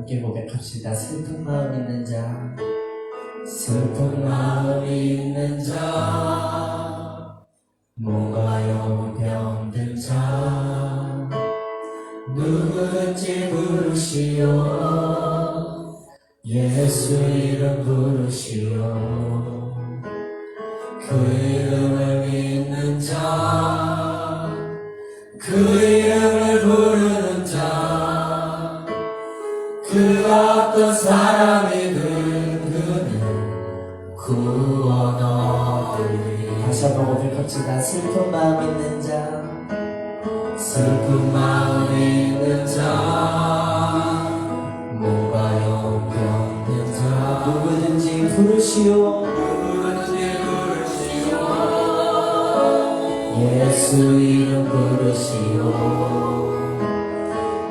함께 고백합시다. 슬픈 마음 있는 자, 슬픈 마음 있는 자, 몸과 영혼 병든 자, 누구든지 부르시오. 예수 이름 부르시오. 그 이름을 믿는 자, 그 이름을 부르는 자, 그가 어떤 사람이든 그는 구원 얻으리. 다시 한번 고백합시다. 슬픈 마음 있는 자, 슬픈 마음 있는 자, 몸과 영혼 병든 자, 누구든지 부르시오. 예수 이름 부르시오.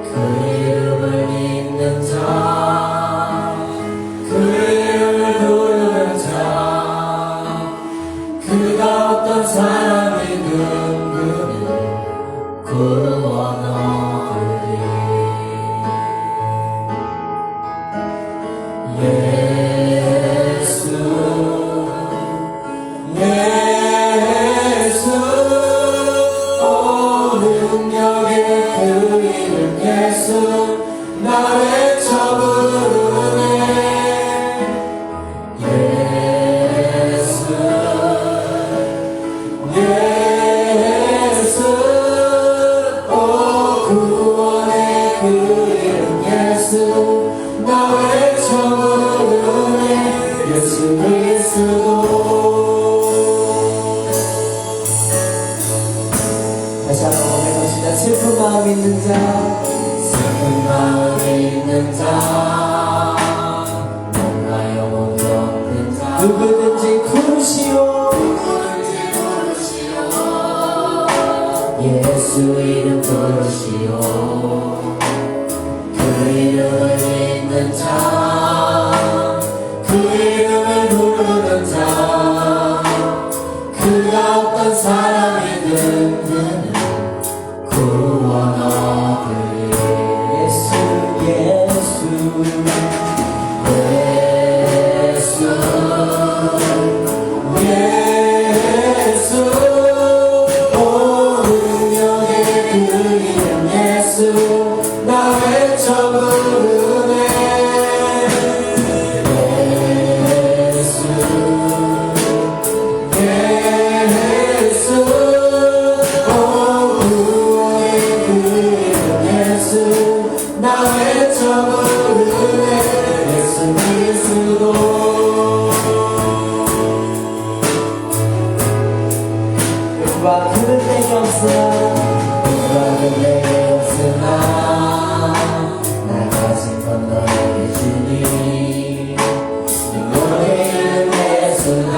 그 이름을 믿는 자, 그 이름을 부르는 자, 그가 어떤 사람이든 그는 구원 얻으리. 예수 능력의 그 이름 예수 나 외쳐 부르네. 예수 오 구원의 그 이름 예수 나 외쳐 부르네. 예수 그리스도. 다시 한번 고백합시다. 슬픈 마음 있는 자, 슬픈 마음 있는 자, 몸과 영혼 병든 자, 누구든지 부르시오. 예수 이름 부르시오. 그 이름을 믿는 자, 그 이름을 부르는 자, 그가 어떤 사람이든 그는 구원 얻으리. 예수 예수 예수 예수 오 능력의 그 이름 예수 나 외쳐 부르네. 예수 예수 오 구원의 그 이름 예수 나 외쳐 부르네. 예수 그리스도. 은과 그는 내게 없으나, 은과 그는 내게 없으나 나 가진 건 너에게 주니. 너의 이름 예수나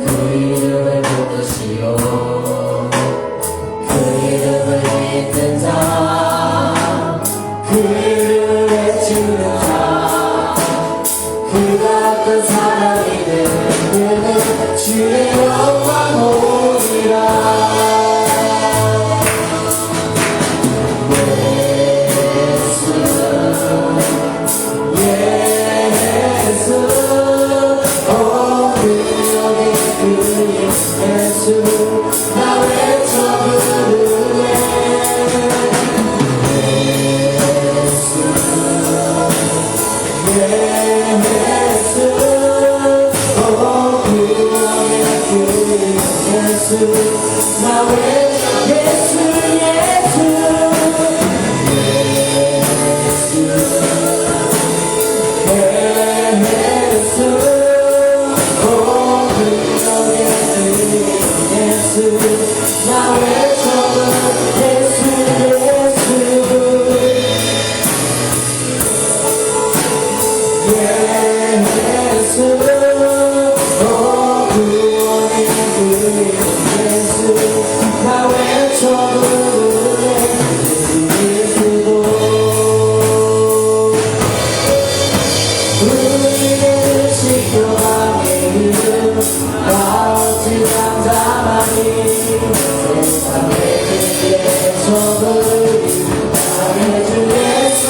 그 이름을 부르시오. 그 이름을 믿는 자, 그 이름을 외치는 자, 그가 어떤 사람이든 그는 주의 영광 보리라. 예수 오 능력의 그 이름 예수 나 외쳐 부르네. 예수 오 구원의 그 이름 예수 나 외쳐 예수 예수 예수 오 능력의 그 이름 예수 나 외쳐 예수 예수 예수 오 구원의 그 이름 예수 나 외쳐 부르네. 예수 그리스도. 우리를 지켜가게 이름 아버지 남자만이 세상에 그의 적을 당해줄 예수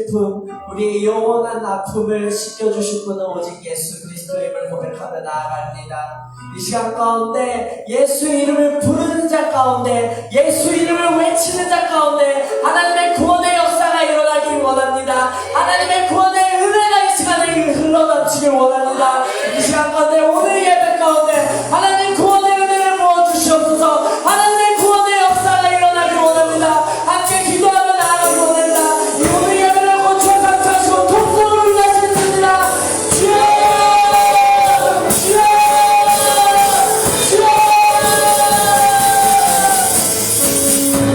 슬픔, 우리의 영원한 아픔을 씻겨주실 분은 오직 예수 그리스도임을 고백하며 나아갑니다. 이 시간 가운데 예수 이름을 부르는 자 가운데, 예수 이름을 외치는 자 가운데 하나님의 구원의 역사가 일어나길 원합니다. 하나님의 구원의 은혜가 이 시간에 흘러넘치길 원합니다. 이 시간 가운데, 오늘 예배 가운데 하나님 구원의 은혜를 부어주시옵소서. 하나님의 구원의 역사가 일어나길 원합니다. 함께 기도하며 나아가길 원합니다. 이 오늘 예배를 고쳐 감사하시고 통성을 올려드립니다. 주여, 주여, 주여.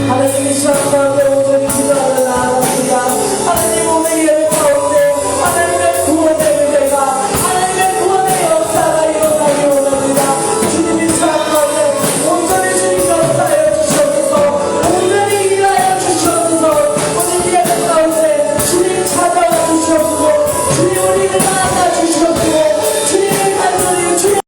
하나님 이 시간 가운데 오늘 기도하며 나아갑니다. 하나님 오늘 예배 가운데 하나님의 구원의 은혜가, 하나님의 구원의 역사가 일어나길 원합니다. 주님 이 시간 가운데 온전히 주님 역사하여 주시옵소서. 온전히 일하여 주시옵소서. 오늘 예배 가운데 주님 찾아와 주시옵소서. 주님 우리를 만나 주시옵소서. 주님의 간절히 주님의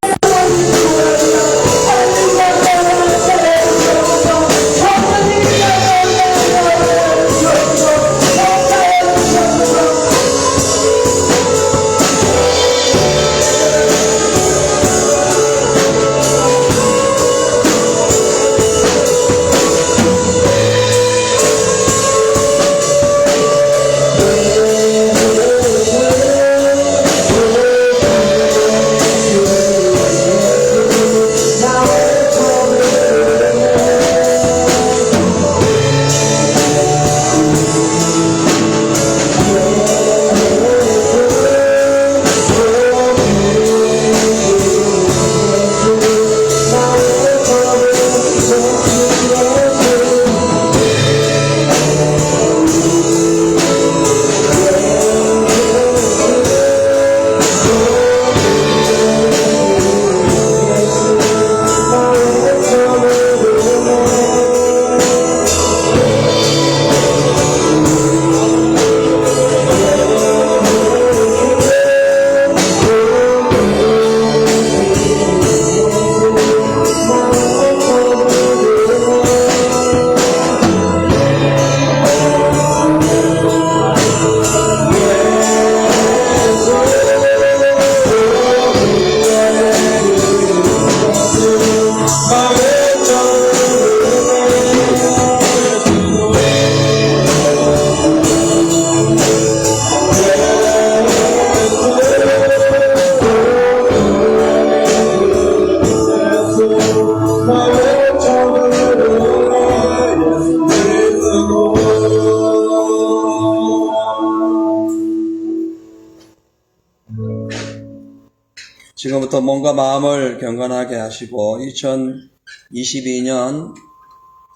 지금부터 몸과 마음을 경건하게 하시고 2022년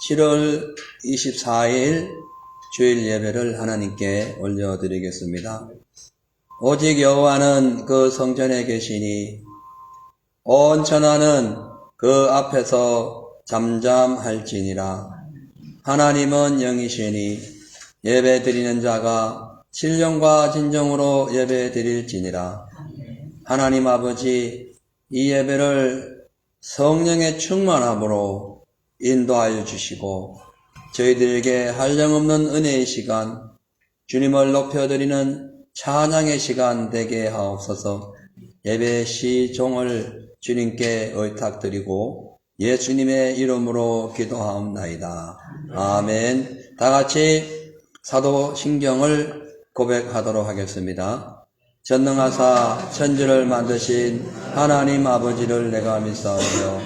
7월 24일 주일 예배를 하나님께 올려드리겠습니다. 오직 여호와는 그 성전에 계시니 온 천하는 그 앞에서 잠잠할지니라. 하나님은 영이시니 예배드리는 자가 신령과 진정으로 예배드릴지니라. 하나님 아버지, 이 예배를 성령의 충만함으로 인도하여 주시고 저희들에게 한량없는 은혜의 시간, 주님을 높여드리는 찬양의 시간 되게 하옵소서. 예배 시 종을 주님께 의탁드리고 예수님의 이름으로 기도하옵나이다. 아멘. 다같이 사도신경을 고백하도록 하겠습니다. 전능하사 천지를 만드신 하나님 아버지를 내가 믿사오며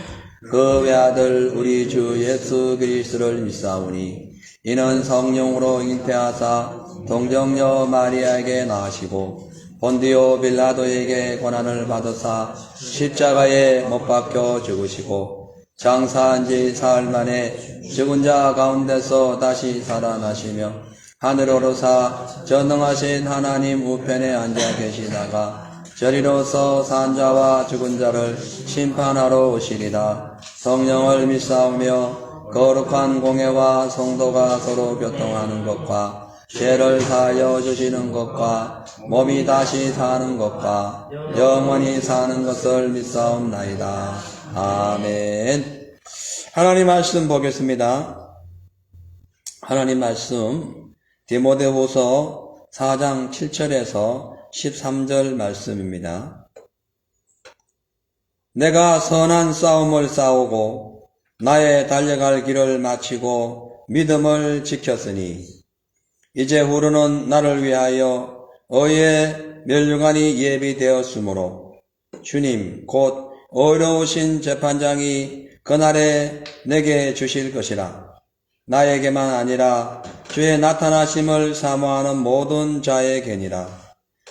그 외아들 우리 주 예수 그리스도를 믿사오니 이는 성령으로 잉태하사 동정녀 마리아에게 낳으시고 본디오 빌라도에게 고난을 받으사 십자가에 못 박혀 죽으시고 장사한 지 사흘 만에 죽은 자 가운데서 다시 살아나시며 하늘로 오르사 전능하신 하나님 우편에 앉아 계시다가 저리로서 산 자와 죽은 자를 심판하러 오시리라. 성령을 믿사오며 거룩한 공회와 성도가 서로 교통하는 것과 죄를 사하여 주시는 것과 몸이 다시 사는 것과 영원히 사는 것을 믿사옵나이다. 아멘. 하나님 말씀 보겠습니다. 하나님 말씀 디모데후서 4장 7절에서 13절 말씀입니다. 내가 선한 싸움을 싸우고 나의 달려갈 길을 마치고 믿음을 지켰으니 이제 후로는 나를 위하여 의의 면류관이 예비되었으므로 주님 곧 어려우신 재판장이 그날에 내게 주실 것이라. 나에게만 아니라 주의 나타나심을 사모하는 모든 자에게니라.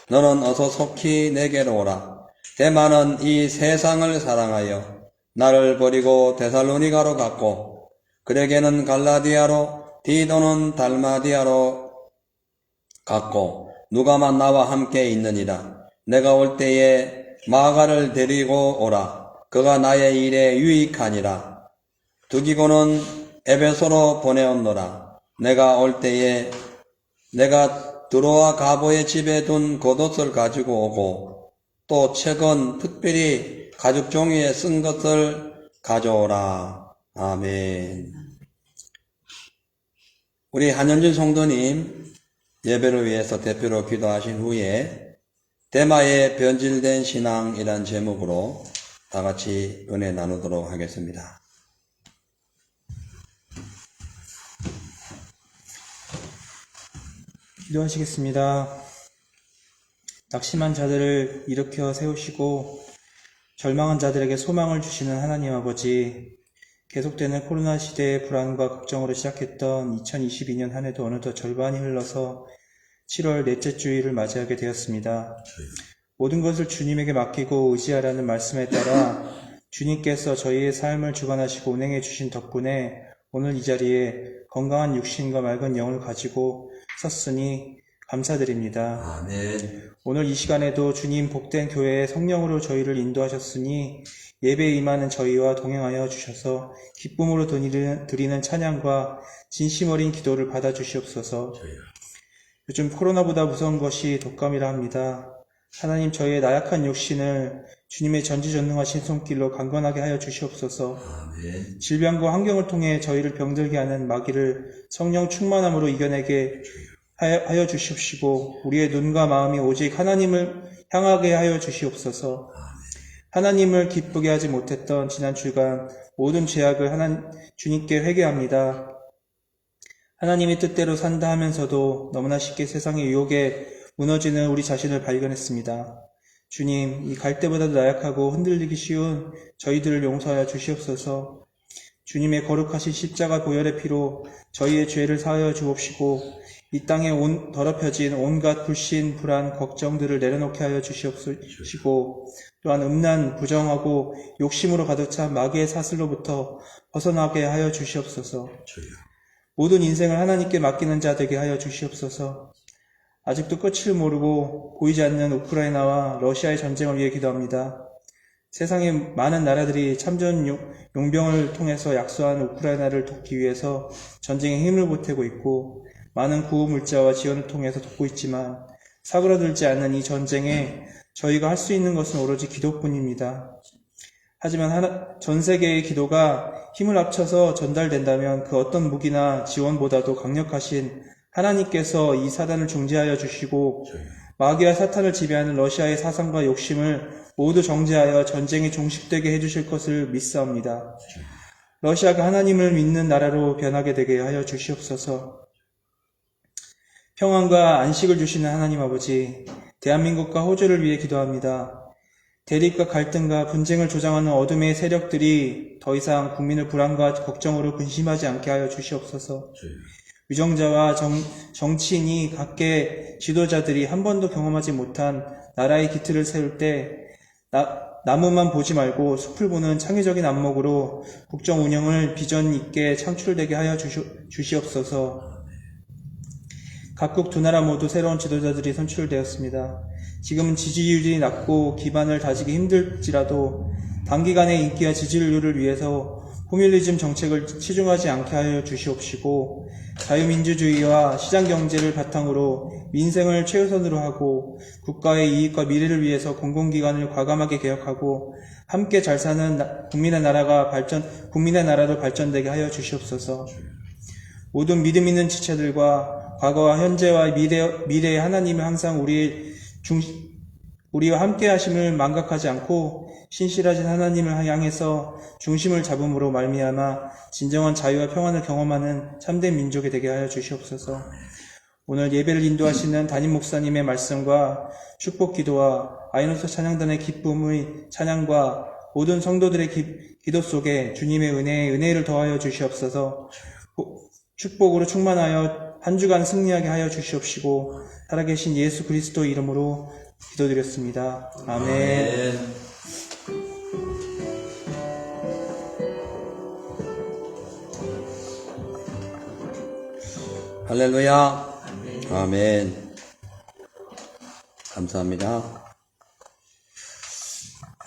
너는 어서 속히 내게로 오라. 데마는 이 세상을 사랑하여 나를 버리고 데살로니가로 갔고 그에게는 갈라디아로 디도는 달마디아로 갔고 누가만 나와 함께 있느니라. 내가 올 때에 마가를 데리고 오라. 그가 나의 일에 유익하니라. 두기고는 에베소로 보내었노라. 내가 올 때에 내가 드로아 가보의 집에 둔 겉옷을 가지고 오고 또 책은 특별히 가죽 종이에 쓴 것을 가져오라. 아멘. 우리 한현준 성도님 예배를 위해서 대표로 기도하신 후에 데마의 변질된 신앙이란 제목으로 다 같이 은혜 나누도록 하겠습니다. 기도하시겠습니다. 낙심한 자들을 일으켜 세우시고 절망한 자들에게 소망을 주시는 하나님 아버지, 계속되는 코로나 시대의 불안과 걱정으로 시작했던 2022년 한 해도 어느덧 절반이 흘러서 7월 넷째 주일을 맞이하게 되었습니다. 모든 것을 주님에게 맡기고 의지하라는 말씀에 따라 주님께서 저희의 삶을 주관하시고 운행해 주신 덕분에 오늘 이 자리에 건강한 육신과 맑은 영을 가지고 섰으니 감사드립니다. 아멘. 오늘 이 시간에도 주님 복된 교회의 성령으로 저희를 인도하셨으니 예배에 임하는 저희와 동행하여 주셔서 기쁨으로 드리는 찬양과 진심 어린 기도를 받아주시옵소서. 요즘 코로나보다 무서운 것이 독감이라 합니다. 하나님, 저희의 나약한 육신을 주님의 전지전능하신 손길로 강건하게 하여 주시옵소서. 아멘. 질병과 환경을 통해 저희를 병들게 하는 마귀를 성령 충만함으로 이겨내게 하여 주십시고 우리의 눈과 마음이 오직 하나님을 향하게 하여 주시옵소서. 하나님을 기쁘게 하지 못했던 지난 주간 모든 죄악을 주님께 회개합니다. 하나님의 뜻대로 산다 하면서도 너무나 쉽게 세상의 유혹에 무너지는 우리 자신을 발견했습니다. 주님, 이 갈대보다도 나약하고 흔들리기 쉬운 저희들을 용서하여 주시옵소서. 주님의 거룩하신 십자가 보혈의 피로 저희의 죄를 사하여 주옵시고 이 땅에 더럽혀진 온갖 불신, 불안, 걱정들을 내려놓게 하여 주시옵시고 또한 음란, 부정하고 욕심으로 가득 찬 마귀의 사슬로부터 벗어나게 하여 주시옵소서. 모든 인생을 하나님께 맡기는 자 되게 하여 주시옵소서. 아직도 끝을 모르고 보이지 않는 우크라이나와 러시아의 전쟁을 위해 기도합니다. 세상의 많은 나라들이 참전 용병을 통해서 약소한 우크라이나를 돕기 위해서 전쟁에 힘을 보태고 있고 많은 구호 물자와 지원을 통해서 돕고 있지만 사그라들지 않는 이 전쟁에 저희가 할 수 있는 것은 오로지 기도뿐입니다. 하지만 전 세계의 기도가 힘을 합쳐서 전달된다면 그 어떤 무기나 지원보다도 강력하신 하나님께서 이 사단을 중재하여 주시고 마귀와 사탄을 지배하는 러시아의 사상과 욕심을 모두 정죄하여 전쟁이 종식되게 해주실 것을 믿사옵니다. 러시아가 하나님을 믿는 나라로 변하게 되게 하여 주시옵소서. 평안과 안식을 주시는 하나님 아버지, 대한민국과 호주를 위해 기도합니다. 대립과 갈등과 분쟁을 조장하는 어둠의 세력들이 더 이상 국민을 불안과 걱정으로 근심하지 않게 하여 주시옵소서. 위정자와 정치인이 각계 지도자들이 한 번도 경험하지 못한 나라의 기틀을 세울 때 나무만 보지 말고 숲을 보는 창의적인 안목으로 국정 운영을 비전 있게 창출되게 하여 주시옵소서. 각국 두 나라 모두 새로운 지도자들이 선출되었습니다. 지금은 지지율이 낮고 기반을 다지기 힘들지라도 단기간의 인기와 지지율을 위해서 포퓰리즘 정책을 치중하지 않게 하여 주시옵시고 자유민주주의와 시장경제를 바탕으로 민생을 최우선으로 하고 국가의 이익과 미래를 위해서 공공기관을 과감하게 개혁하고 함께 잘 사는 국민의 나라도 발전되게 하여 주시옵소서. 모든 믿음 있는 지체들과 과거와 현재와 미래의 하나님이 항상 우리와 함께 하심을 망각하지 않고 신실하신 하나님을 향해서 중심을 잡음으로 말미암아 진정한 자유와 평안을 경험하는 참된 민족이 되게 하여 주시옵소서. 오늘 예배를 인도하시는 담임 목사님의 말씀과 축복 기도와 아이노스 찬양단의 기쁨의 찬양과 모든 성도들의 기도 속에 주님의 은혜를 더하여 주시옵소서. 축복으로 충만하여 한 주간 승리하게 하여 주시옵시고 살아계신 예수 그리스도 이름으로 기도드렸습니다. 아멘. 할렐루야. 아멘. 감사합니다.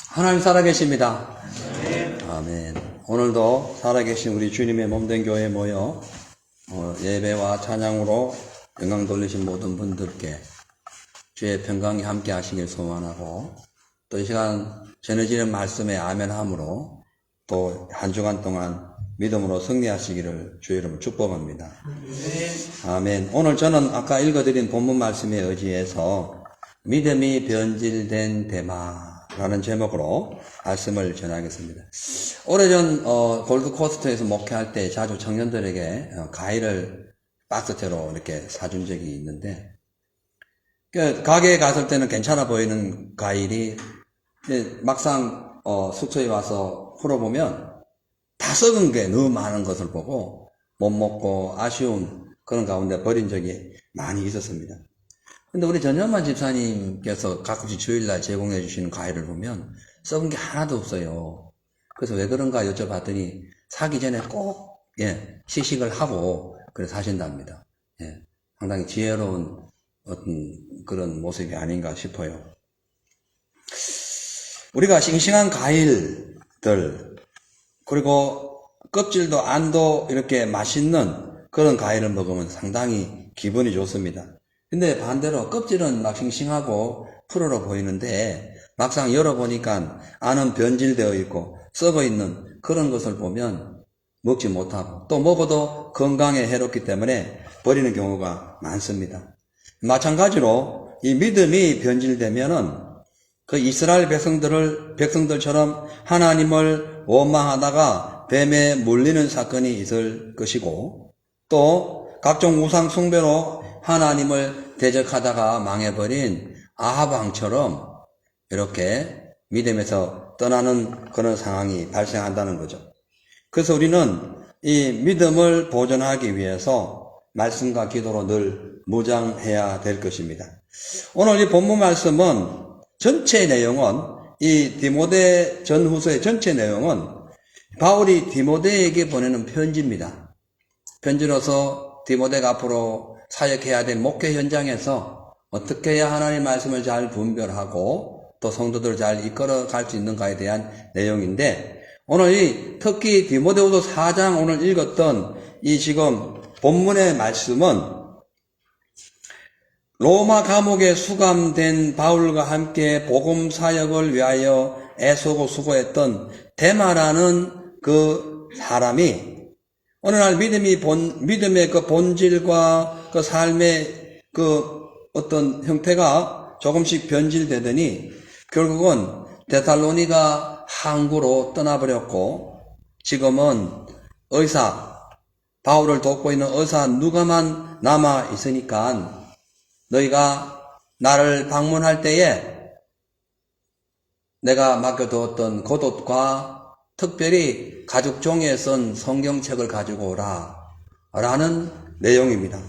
하나님 살아계십니다. 아멘. 오늘도 살아계신 우리 주님의 몸된 교회에 모여 예배와 찬양으로 영광 돌리신 모든 분들께 주의 평강이 함께 하시길 소원하고, 또 이 시간 전해지는 말씀에 아멘함으로 또 한 주간 동안 믿음으로 승리하시기를 주의 이름으로 축복합니다. 아멘. 오늘 저는 아까 읽어드린 본문 말씀에 의지해서 믿음이 변질된 대마라는 제목으로 말씀을 전하겠습니다. 오래전 골드코스트에서 목회할 때 자주 청년들에게 과일을 박스째로 이렇게 사준 적이 있는데, 가게에 갔을 때는 괜찮아 보이는 과일이 막상 숙소에 와서 풀어보면 다 썩은 게 너무 많은 것을 보고 못 먹고 아쉬운 그런 가운데 버린 적이 많이 있었습니다. 근데 우리 전현만 집사님께서 가끔씩 주일날 제공해 주시는 과일을 보면 썩은 게 하나도 없어요. 그래서 왜 그런가 여쭤봤더니 사기 전에 꼭 시식을 하고 그래 사신답니다. 상당히 지혜로운 어떤 그런 모습이 아닌가 싶어요. 우리가 싱싱한 과일들, 그리고 껍질도 안도 이렇게 맛있는 그런 과일을 먹으면 상당히 기분이 좋습니다. 근데 반대로 껍질은 막 싱싱하고 푸르러 보이는데 막상 열어보니까 안은 변질되어 있고 썩어 있는 그런 것을 보면 먹지 못하고, 또 먹어도 건강에 해롭기 때문에 버리는 경우가 많습니다. 마찬가지로 이 믿음이 변질되면은 그 이스라엘 백성들처럼 하나님을 원망하다가 뱀에 물리는 사건이 있을 것이고, 또 각종 우상 숭배로 하나님을 대적하다가 망해버린 아합 왕처럼 이렇게 믿음에서 떠나는 그런 상황이 발생한다는 거죠. 그래서 우리는 이 믿음을 보존하기 위해서 말씀과 기도로 늘 무장해야 될 것입니다. 오늘 이 본문 말씀은 전체 내용은, 이 디모데 전후서의 전체 내용은 바울이 디모데에게 보내는 편지입니다. 편지로서 디모데가 앞으로 사역해야 될 목회 현장에서 어떻게 해야 하나님의 말씀을 잘 분별하고 또 성도들을 잘 이끌어 갈 수 있는가에 대한 내용인데, 오늘 특히 디모데후서 4장 오늘 읽었던 이 지금 본문의 말씀은 로마 감옥에 수감된 바울과 함께 복음 사역을 위하여 애쓰고 수고했던 데마라는 그 사람이 어느 날 믿음의 그 본질과 그 삶의 그 어떤 형태가 조금씩 변질되더니 결국은 데살로니가 항구로 떠나버렸고, 지금은 바울을 돕고 있는 의사 누가만 남아 있으니까 너희가 나를 방문할 때에 내가 맡겨두었던 겉옷과 특별히 가죽 종이에 쓴 성경책을 가지고 오라 라는 내용입니다.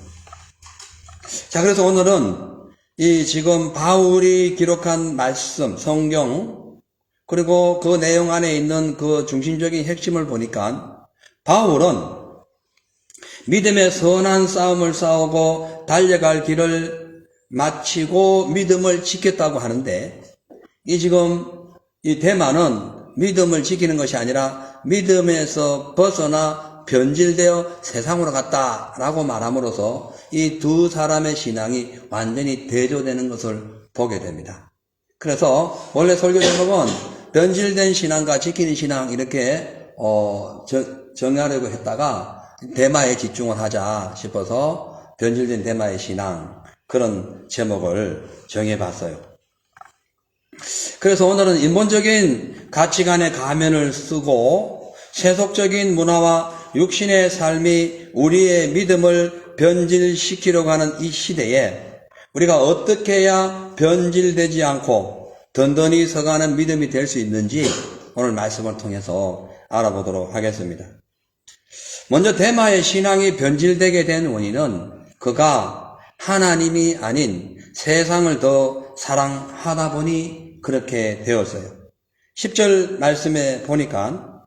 자, 그래서 오늘은 이 지금 바울이 기록한 말씀, 성경, 그리고 그 내용 안에 있는 그 중심적인 핵심을 보니까 바울은 믿음의 선한 싸움을 싸우고 달려갈 길을 마치고 믿음을 지켰다고 하는데, 이 데마는 믿음을 지키는 것이 아니라 믿음에서 벗어나 변질되어 세상으로 갔다라고 말함으로써 이 두 사람의 신앙이 완전히 대조되는 것을 보게 됩니다. 그래서 원래 설교 제목은 변질된 신앙과 지키는 신앙 이렇게 정하려고 했다가 데마에 집중을 하자 싶어서 변질된 대마의 신앙, 그런 제목을 정해봤어요. 그래서 오늘은 인본적인 가치관의 가면을 쓰고 세속적인 문화와 육신의 삶이 우리의 믿음을 변질시키려고 하는 이 시대에 우리가 어떻게 해야 변질되지 않고 든든히 서가는 믿음이 될 수 있는지 오늘 말씀을 통해서 알아보도록 하겠습니다. 먼저 대마의 신앙이 변질되게 된 원인은 그가 하나님이 아닌 세상을 더 사랑하다 보니 그렇게 되었어요. 10절 말씀에 보니까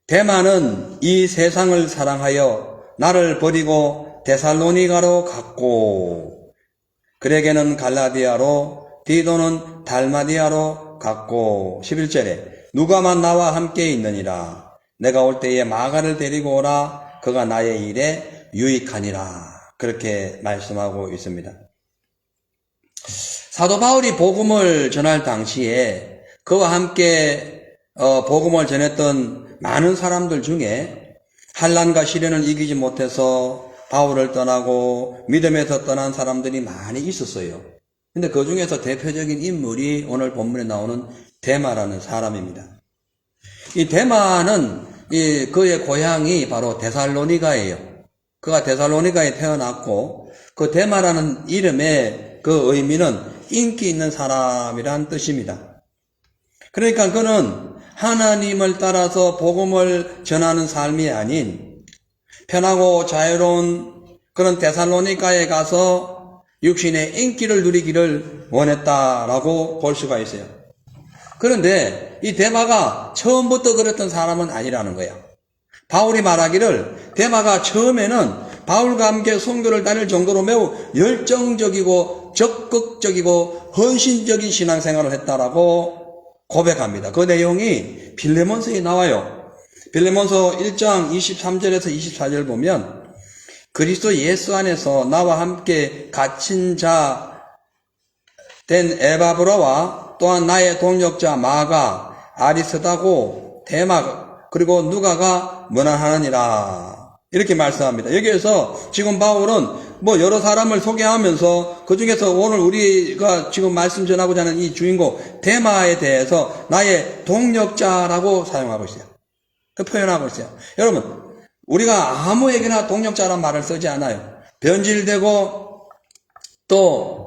대마는 이 세상을 사랑하여 나를 버리고 데살로니가로 갔고 그레게는 갈라디아로 디도는 달마디아로 갔고 11절에 누가만 나와 함께 있느니라 내가 올 때에 마가를 데리고 오라 그가 나의 일에 유익하니라 그렇게 말씀하고 있습니다. 사도 바울이 복음을 전할 당시에 그와 함께 복음을 전했던 많은 사람들 중에 환난과 시련을 이기지 못해서 바울을 떠나고 믿음에서 떠난 사람들이 많이 있었어요. 근데 그 중에서 대표적인 인물이 오늘 본문에 나오는 데마라는 사람입니다. 이 데마는 그의 고향이 바로 데살로니가예요. 그가 데살로니가에 태어났고 그 데마라는 이름의 그 의미는 인기 있는 사람이란 뜻입니다. 그러니까 그는 하나님을 따라서 복음을 전하는 삶이 아닌 편하고 자유로운 그런 데살로니가에 가서 육신의 인기를 누리기를 원했다라고 볼 수가 있어요. 그런데 이 데마가 처음부터 그랬던 사람은 아니라는 거예요. 바울이 말하기를 데마가 처음에는 바울과 함께 선교를 다닐 정도로 매우 열정적이고 적극적이고 헌신적인 신앙생활을 했다라고 고백합니다. 그 내용이 빌레몬서에 나와요. 빌레몬서 1장 23절에서 24절 보면 그리스도 예수 안에서 나와 함께 갇힌 자 된 에바브라와 또한 나의 동역자 마가 아리스다고 데마 그리고 누가가 문안하느니라 이렇게 말씀합니다. 여기에서 지금 바울은 여러 사람을 소개하면서 그 중에서 오늘 우리가 지금 말씀 전하고자 하는 이 주인공 데마에 대해서 나의 동역자라고 사용하고 있어요. 그 표현하고 있어요. 여러분 우리가 아무에게나 동역자란 말을 쓰지 않아요. 변질되고 또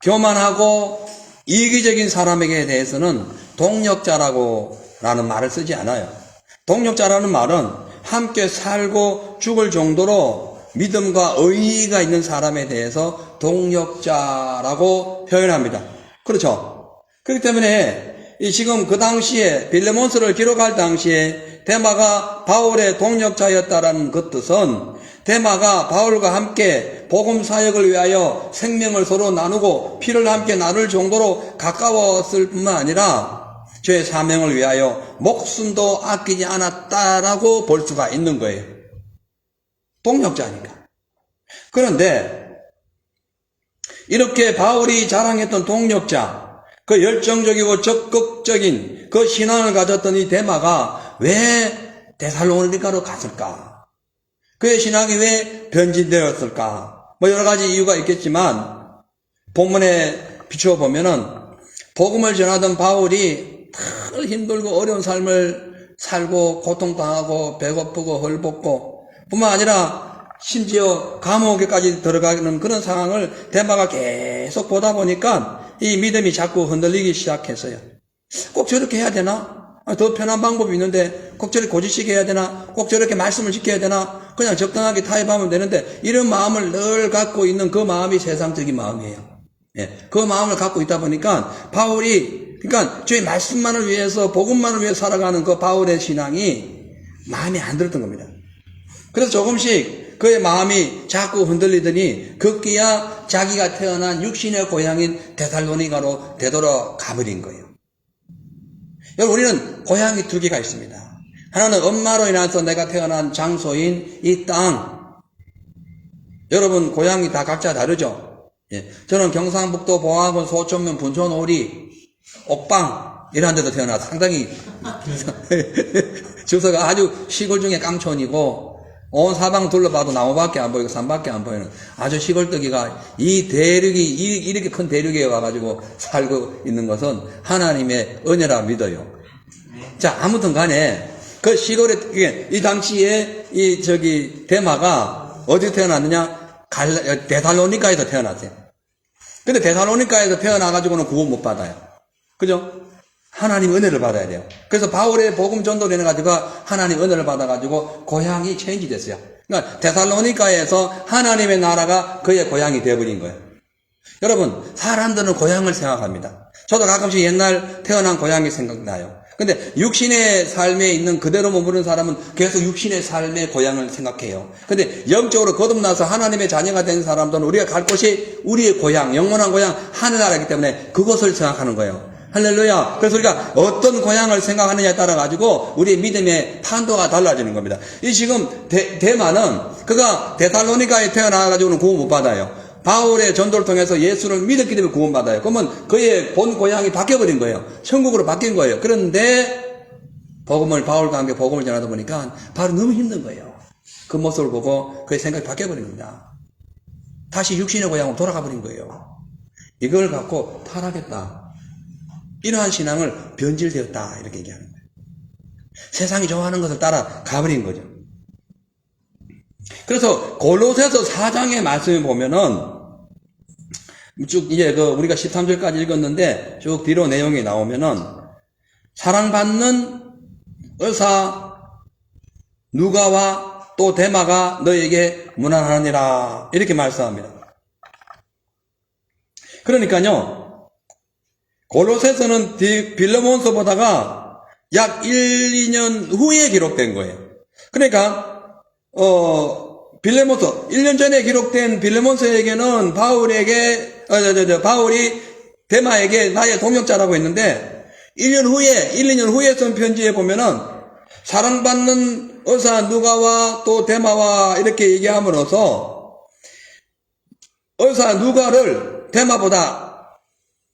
교만하고 이기적인 사람에게 대해서는 동역자라는 말을 쓰지 않아요. 동역자라는 말은 함께 살고 죽을 정도로 믿음과 의의가 있는 사람에 대해서 동역자라고 표현합니다. 그렇죠? 그렇기 때문에 지금 그 당시에 빌레몬서를 기록할 당시에 데마가 바울의 동역자였다라는 그 뜻은 데마가 바울과 함께 복음 사역을 위하여 생명을 서로 나누고 피를 함께 나눌 정도로 가까웠을 뿐만 아니라 저의 사명을 위하여 목숨도 아끼지 않았다라고 볼 수가 있는 거예요. 동역자니까. 그런데 이렇게 바울이 자랑했던 동역자, 그 열정적이고 적극적인 그 신앙을 가졌던 이 데마가 왜 데살로니가로 갔을까? 그의 신앙이 왜 변질되었을까? 여러 가지 이유가 있겠지만 본문에 비추어보면은 복음을 전하던 바울이 늘 힘들고 어려운 삶을 살고 고통당하고 배고프고 헐벗고 뿐만 아니라 심지어 감옥에까지 들어가는 그런 상황을 데마가 계속 보다 보니까 이 믿음이 자꾸 흔들리기 시작했어요. 꼭 저렇게 해야 되나? 더 편한 방법이 있는데 꼭 저렇게 고지식 해야 되나? 꼭 저렇게 말씀을 지켜야 되나? 그냥 적당하게 타협하면 되는데 이런 마음을 늘 갖고 있는 그 마음이 세상적인 마음이에요. 그 마음을 갖고 있다 보니까 바울이 그러니까 주의 말씀만을 위해서 복음만을 위해 살아가는 그 바울의 신앙이 마음에 안 들었던 겁니다. 그래서 조금씩 그의 마음이 자꾸 흔들리더니 급기야 자기가 태어난 육신의 고향인 데살로니가로 되돌아가 버린 거예요. 여러분 우리는 고향이 두 개가 있습니다. 하나는 엄마로 인해서 내가 태어난 장소인 이 땅. 여러분 고향이 다 각자 다르죠. 저는 경상북도 봉화군 소천면 분촌 오리 옥방 이런 데도 태어나서 상당히 주소가 아주 시골 중에 깡촌이고 온 사방 둘러봐도 나무밖에 안 보이고 산밖에 안 보이는 아주 시골뜨기가 이 대륙이 이렇게 큰 대륙에 와가지고 살고 있는 것은 하나님의 은혜라 믿어요. 자, 아무튼 간에 그 시골에 이 당시에 데마가 어디서 태어났느냐? 데살로니가에서 태어났어요. 근데 데살로니가에서 태어나가지고는 구원 못 받아요. 그죠? 하나님 은혜를 받아야 돼요. 그래서 바울의 복음 전도를 해가지고 하나님 은혜를 받아가지고 고향이 체인지 됐어요. 그러니까 데살로니가에서 하나님의 나라가 그의 고향이 되어버린 거예요. 여러분, 사람들은 고향을 생각합니다. 저도 가끔씩 옛날 태어난 고향이 생각나요. 근데 육신의 삶에 있는 그대로 머무르는 사람은 계속 육신의 삶의 고향을 생각해요. 근데 영적으로 거듭나서 하나님의 자녀가 된 사람들은 우리가 갈 곳이 우리의 고향, 영원한 고향, 하늘나라이기 때문에 그것을 생각하는 거예요. 할렐루야. 그래서 우리가 어떤 고향을 생각하느냐에 따라 가지고 우리의 믿음의 판도가 달라지는 겁니다. 이 지금 데마는 그가 데살로니가에 태어나 가지고는 구원 못 받아요. 바울의 전도를 통해서 예수를 믿었기 때문에 구원받아요. 그러면 그의 본 고향이 바뀌어버린 거예요. 천국으로 바뀐 거예요. 그런데 바울과 함께 복음을 전하다 보니까 바로 너무 힘든 거예요. 그 모습을 보고 그의 생각이 바뀌어버린 겁니다. 다시 육신의 고향으로 돌아가 버린 거예요. 이걸 갖고 타락했다. 이러한 신앙을 변질되었다. 이렇게 얘기하는 거예요. 세상이 좋아하는 것을 따라 가버린 거죠. 그래서 골로새서 4장의 말씀을 보면은 쭉 이제 우리가 13절까지 읽었는데 쭉 뒤로 내용이 나오면은 사랑받는 의사 누가와 또 데마가 너에게 문안하느니라 이렇게 말씀합니다. 그러니까요, 골로새서는 빌레몬서보다가 약 1-2년 후에 기록된 거예요. 그러니까 빌레몬서 1년 전에 기록된 빌레몬서에게는 바울이 데마에게 나의 동역자라고 했는데 1-2년 후에 쓴 편지에 보면은 사랑받는 의사 누가와 또 데마와 이렇게 얘기함으로써 의사 누가를 데마보다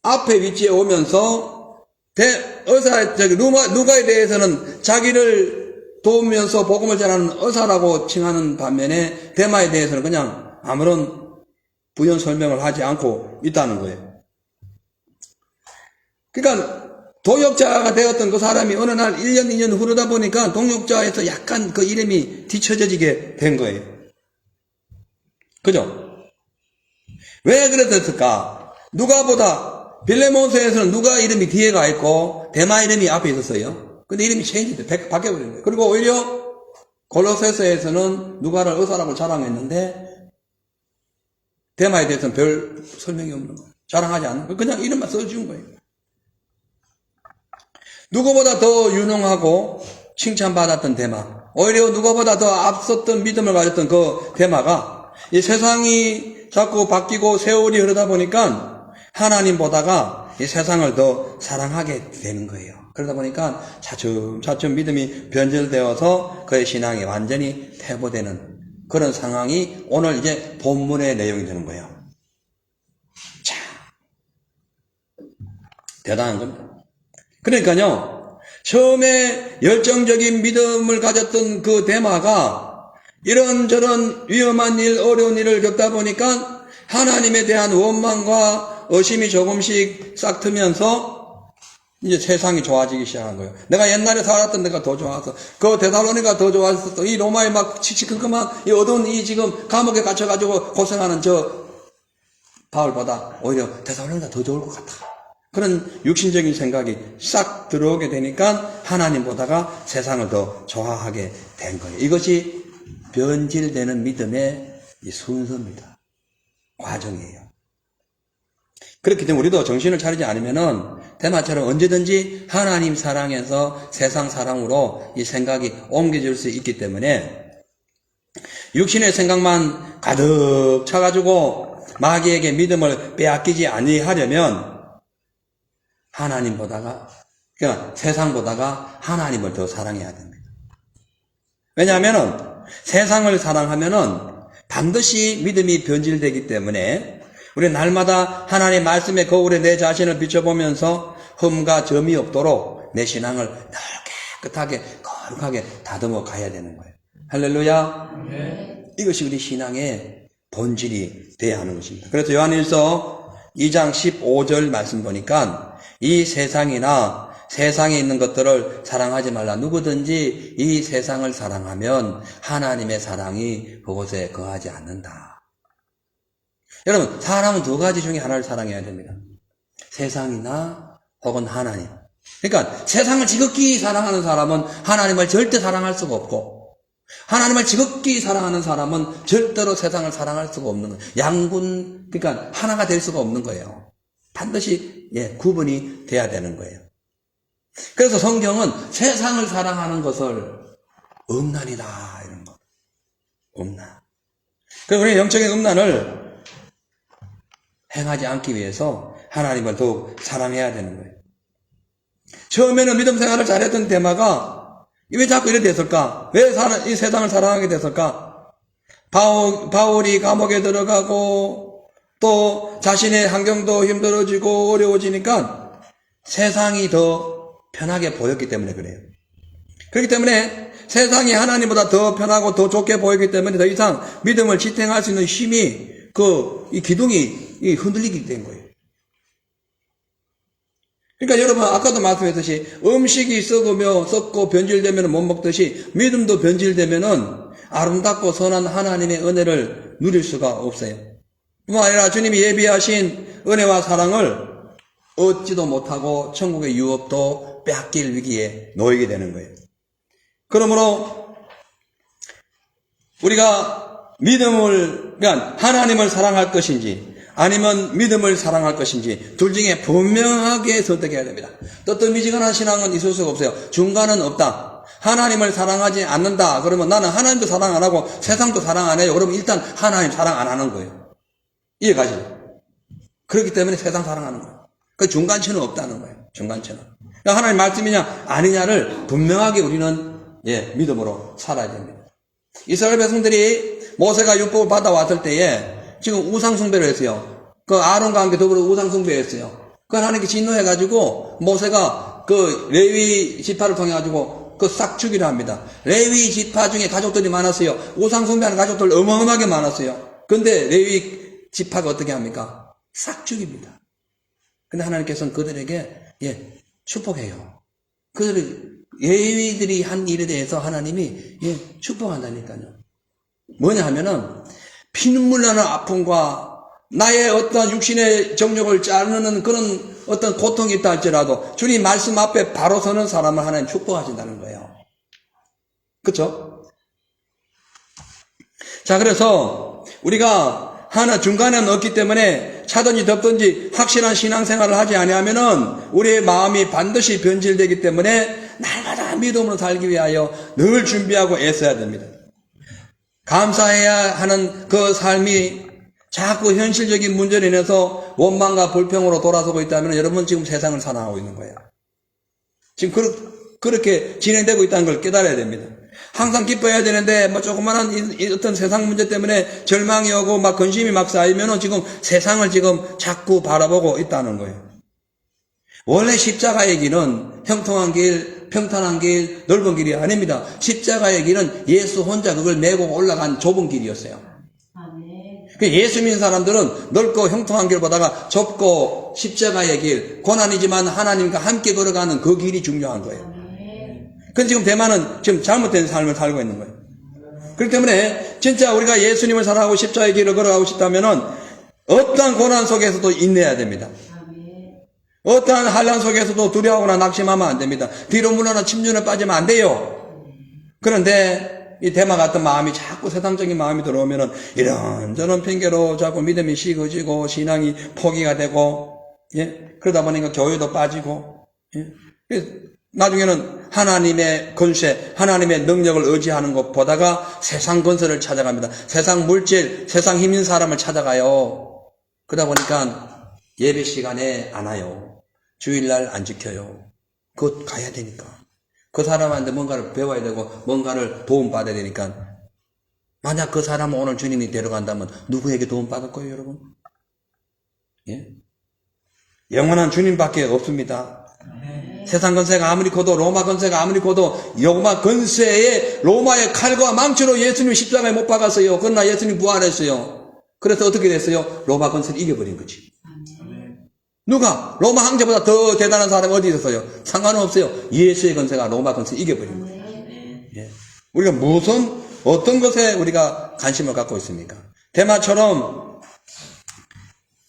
앞에 위치에 오면서 누가에 대해서는 자기를 도우면서 복음을 전하는 의사라고 칭하는 반면에 데마에 대해서는 그냥 아무런 부연 설명을 하지 않고 있다는 거예요. 그러니까 동역자가 되었던 그 사람이 어느 날 1년, 2년 흐르다 보니까 동역자에서 약간 그 이름이 뒤처져지게 된 거예요. 그죠? 왜 그랬을까? 누가보다 빌레몬서에서는 누가 이름이 뒤에 가 있고 데마 이름이 앞에 있었어요. 근데 이름이 바뀌어버린 거예요. 그리고 오히려 골로새서에서는 누가를 의사라고 자랑했는데 데마에 대해서는 별 설명이 없는 거예요. 자랑하지 않는 거예요. 그냥 이름만 써준 거예요. 누구보다 더 유능하고 칭찬받았던 데마, 오히려 누구보다 더 앞섰던 믿음을 가졌던 그 데마가 이 세상이 자꾸 바뀌고 세월이 흐르다 보니까 하나님보다가 이 세상을 더 사랑하게 되는 거예요. 그러다 보니까 차츰 믿음이 변질되어서 그의 신앙이 완전히 퇴보되는 그런 상황이 오늘 이제 본문의 내용이 되는 거예요. 자, 대단한 겁니다. 그러니까요, 처음에 열정적인 믿음을 가졌던 그 데마가 이런저런 위험한 일, 어려운 일을 겪다 보니까 하나님에 대한 원망과 의심이 조금씩 싹 트면서 이제 세상이 좋아지기 시작한 거예요. 내가 옛날에 살았던 데가 더 좋아서, 그 데살로니가 더 좋았었어. 이 로마에 막 칙칙큼큼한 이 어두운 이 지금 감옥에 갇혀가지고 고생하는 저 바울보다 오히려 데살로니가 더 좋을 것 같아. 그런 육신적인 생각이 싹 들어오게 되니까 하나님보다가 세상을 더 좋아하게 된 거예요. 이것이 변질되는 믿음의 이 순서입니다. 과정이에요. 그렇기 때문에 우리도 정신을 차리지 않으면은 데마처럼 언제든지 하나님 사랑에서 세상 사랑으로 이 생각이 옮겨질 수 있기 때문에 육신의 생각만 가득 차가지고 마귀에게 믿음을 빼앗기지 아니하려면 하나님보다가, 그러니까 세상보다가 하나님을 더 사랑해야 됩니다. 왜냐하면은 세상을 사랑하면은 반드시 믿음이 변질되기 때문에 우리 날마다 하나님의 말씀의 거울에 내 자신을 비춰보면서 흠과 점이 없도록 내 신앙을 늘 깨끗하게 거룩하게 다듬어 가야 되는 거예요. 할렐루야. 이것이 우리 신앙의 본질이 되어야 하는 것입니다. 그래서 요한일서 2장 15절 말씀 보니까 이 세상이나 세상에 있는 것들을 사랑하지 말라. 누구든지 이 세상을 사랑하면 하나님의 사랑이 그곳에 거하지 않는다. 여러분, 사람은 두 가지 중에 하나를 사랑해야 됩니다. 세상이나 혹은 하나님. 그러니까 세상을 지극히 사랑하는 사람은 하나님을 절대 사랑할 수가 없고, 하나님을 지극히 사랑하는 사람은 절대로 세상을 사랑할 수가 없는 거예요. 양군, 그러니까 하나가 될 수가 없는 거예요. 반드시 구분이 돼야 되는 거예요. 그래서 성경은 세상을 사랑하는 것을 음란이다 이런 거. 음란. 그래서 우리 영적인 음란을 행하지 않기 위해서 하나님을 더욱 사랑해야 되는 거예요. 처음에는 믿음 생활을 잘했던 데마가 왜 자꾸 이렇게 됐을까? 왜 이 세상을 사랑하게 됐을까? 바울이 감옥에 들어가고 또 자신의 환경도 힘들어지고 어려워지니까 세상이 더 편하게 보였기 때문에 그래요. 그렇기 때문에 세상이 하나님보다 더 편하고 더 좋게 보이기 때문에 더 이상 믿음을 지탱할 수 있는 힘이 이 기둥이 흔들리게 된 거예요. 그러니까 여러분 아까도 말씀했듯이 음식이 썩고 변질되면 못 먹듯이 믿음도 변질되면은 아름답고 선한 하나님의 은혜를 누릴 수가 없어요. 뿐만 아니라 주님이 예비하신 은혜와 사랑을 얻지도 못하고 천국의 유업도 빼앗길 위기에 놓이게 되는 거예요. 그러므로 우리가 그러니까 하나님을 사랑할 것인지 아니면 믿음을 사랑할 것인지 둘 중에 분명하게 선택해야 됩니다. 뜨뜻미지근한 신앙은 있을 수가 없어요. 중간은 없다. 하나님을 사랑하지 않는다. 그러면 나는 하나님도 사랑 안 하고 세상도 사랑 안 해요. 그러면 일단 하나님 사랑 안 하는 거예요. 이해가시죠? 그렇기 때문에 세상 사랑하는 거예요. 그 중간치는 없다는 거예요. 중간치는. 그러니까 하나님 말씀이냐 아니냐를 분명하게 우리는 믿음으로 살아야 됩니다. 이스라엘 백성들이 모세가 율법을 받아왔을 때에 지금 우상숭배를 했어요. 그 아론과 함께 더불어 우상숭배했어요. 그 하나님께 진노해가지고 모세가 그 레위 지파를 통해가지고 그 싹 죽이려 합니다. 레위 지파 중에 가족들이 많았어요. 우상숭배하는 가족들 어마어마하게 많았어요. 근데 레위 지파가 어떻게 합니까? 싹 죽입니다. 근데 하나님께서는 그들에게 축복해요. 레위들이 한 일에 대해서 하나님이 축복한다니까요. 뭐냐 하면은 피눈물 나는 아픔과 나의 어떤 육신의 정욕을 자르는 그런 어떤 고통이 있다 할지라도 주님 말씀 앞에 바로 서는 사람을 하나님 축복하신다는 거예요. 그렇죠? 자, 그래서 우리가 중간에는 없기 때문에 차든지 덥든지 확실한 신앙생활을 하지 아니하면은 우리의 마음이 반드시 변질되기 때문에 날마다 믿음으로 살기 위하여 늘 준비하고 애써야 됩니다. 감사해야 하는 그 삶이 자꾸 현실적인 문제로 인해서 원망과 불평으로 돌아서고 있다면 여러분 지금 세상을 사랑하고 있는 거예요. 지금 그렇게 진행되고 있다는 걸 깨달아야 됩니다. 항상 기뻐해야 되는데 조그마한 어떤 세상 문제 때문에 절망이 오고 근심이 쌓이면은 지금 세상을 지금 자꾸 바라보고 있다는 거예요. 원래 십자가의 길은 형통한 길, 평탄한 길, 넓은 길이 아닙니다. 십자가의 길은 예수 혼자 그걸 메고 올라간 좁은 길이었어요. 예수 믿는 사람들은 넓고 형통한 길보다가 좁고 십자가의 길, 고난이지만 하나님과 함께 걸어가는 그 길이 중요한 거예요. 근데 지금 대만은 지금 잘못된 삶을 살고 있는 거예요. 그렇기 때문에 진짜 우리가 예수님을 사랑하고 십자가의 길을 걸어가고 싶다면은 어떠한 고난 속에서도 인내해야 됩니다. 어떠한 환난 속에서도 두려워하거나 낙심하면 안 됩니다. 뒤로 물러나 침륜에 빠지면 안 돼요. 그런데 이 대마 같은 마음이 자꾸 세상적인 마음이 들어오면은 이런저런 핑계로 자꾸 믿음이 식어지고 신앙이 포기가 되고 그러다 보니까 교회도 빠지고 나중에는 하나님의 권세, 하나님의 능력을 의지하는 것보다가 세상 건설을 찾아갑니다. 세상 물질, 세상 힘인 사람을 찾아가요. 그러다 보니까 예배 시간에 안 와요. 주일날 안 지켜요. 그것 가야 되니까. 그 사람한테 뭔가를 배워야 되고 뭔가를 도움받아야 되니까. 만약 그 사람을 오늘 주님이 데려간다면 누구에게 도움받을 거예요, 여러분? 영원한 주님밖에 없습니다. 세상 권세가 아무리 커도, 로마 권세가 아무리 커도, 로마 권세에 로마의 칼과 망치로 예수님 십자가에 못 박았어요. 그러나 예수님 부활했어요. 그래서 어떻게 됐어요? 로마 권세를 이겨버린 거지. 누가? 로마 황제보다 더 대단한 사람이 어디 있었어요? 상관없어요. 예수의 권세가 로마 권세를 이겨버린 거예요. 예. 우리가 어떤 것에 우리가 관심을 갖고 있습니까? 대마처럼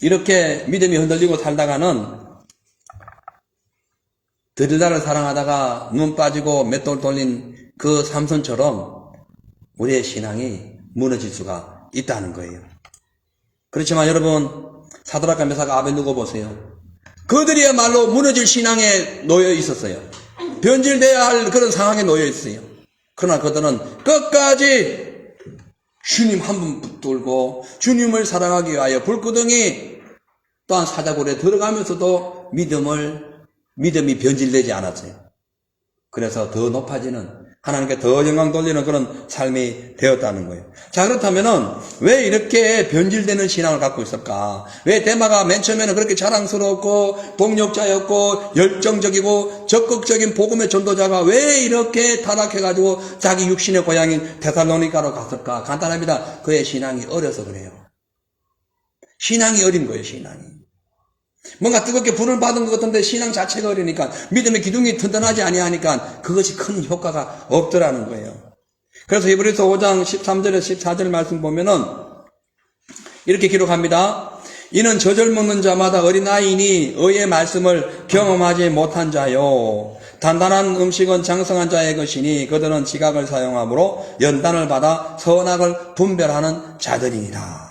이렇게 믿음이 흔들리고 살다가는 드릴라를 사랑하다가 눈 빠지고 맷돌 돌린 그 삼손처럼 우리의 신앙이 무너질 수가 있다는 거예요. 그렇지만 여러분, 사드락과 메삭과 아벤누고 보세요. 그들이야말로 무너질 신앙에 놓여 있었어요. 변질돼야 할 그런 상황에 놓여 있어요. 그러나 그들은 끝까지 주님 한 분 붙들고 주님을 사랑하기 위하여 불구덩이 또한 사자굴에 들어가면서도 믿음이 변질되지 않았어요. 그래서 더 높아지는, 하나님께 더 영광 돌리는 그런 삶이 되었다는 거예요. 자, 그렇다면은 왜 이렇게 변질되는 신앙을 갖고 있을까? 왜 데마가 맨 처음에는 그렇게 자랑스럽고 동력자였고 열정적이고 적극적인 복음의 전도자가 왜 이렇게 타락해가지고 자기 육신의 고향인 데살로니가로 갔을까? 간단합니다. 그의 신앙이 어려서 그래요. 신앙이 어린 거예요, 신앙이. 뭔가 뜨겁게 불을 받은 것 같은데 신앙 자체가 어리니까, 믿음의 기둥이 튼튼하지 아니하니까 그것이 큰 효과가 없더라는 거예요. 그래서 히브리서 5장 13절에서 14절 말씀 보면은 이렇게 기록합니다. 이는 젖을 먹는 자마다 어린아이니 의의 말씀을 경험하지 못한 자요, 단단한 음식은 장성한 자의 것이니 그들은 지각을 사용함으로 연단을 받아 선악을 분별하는 자들이니라.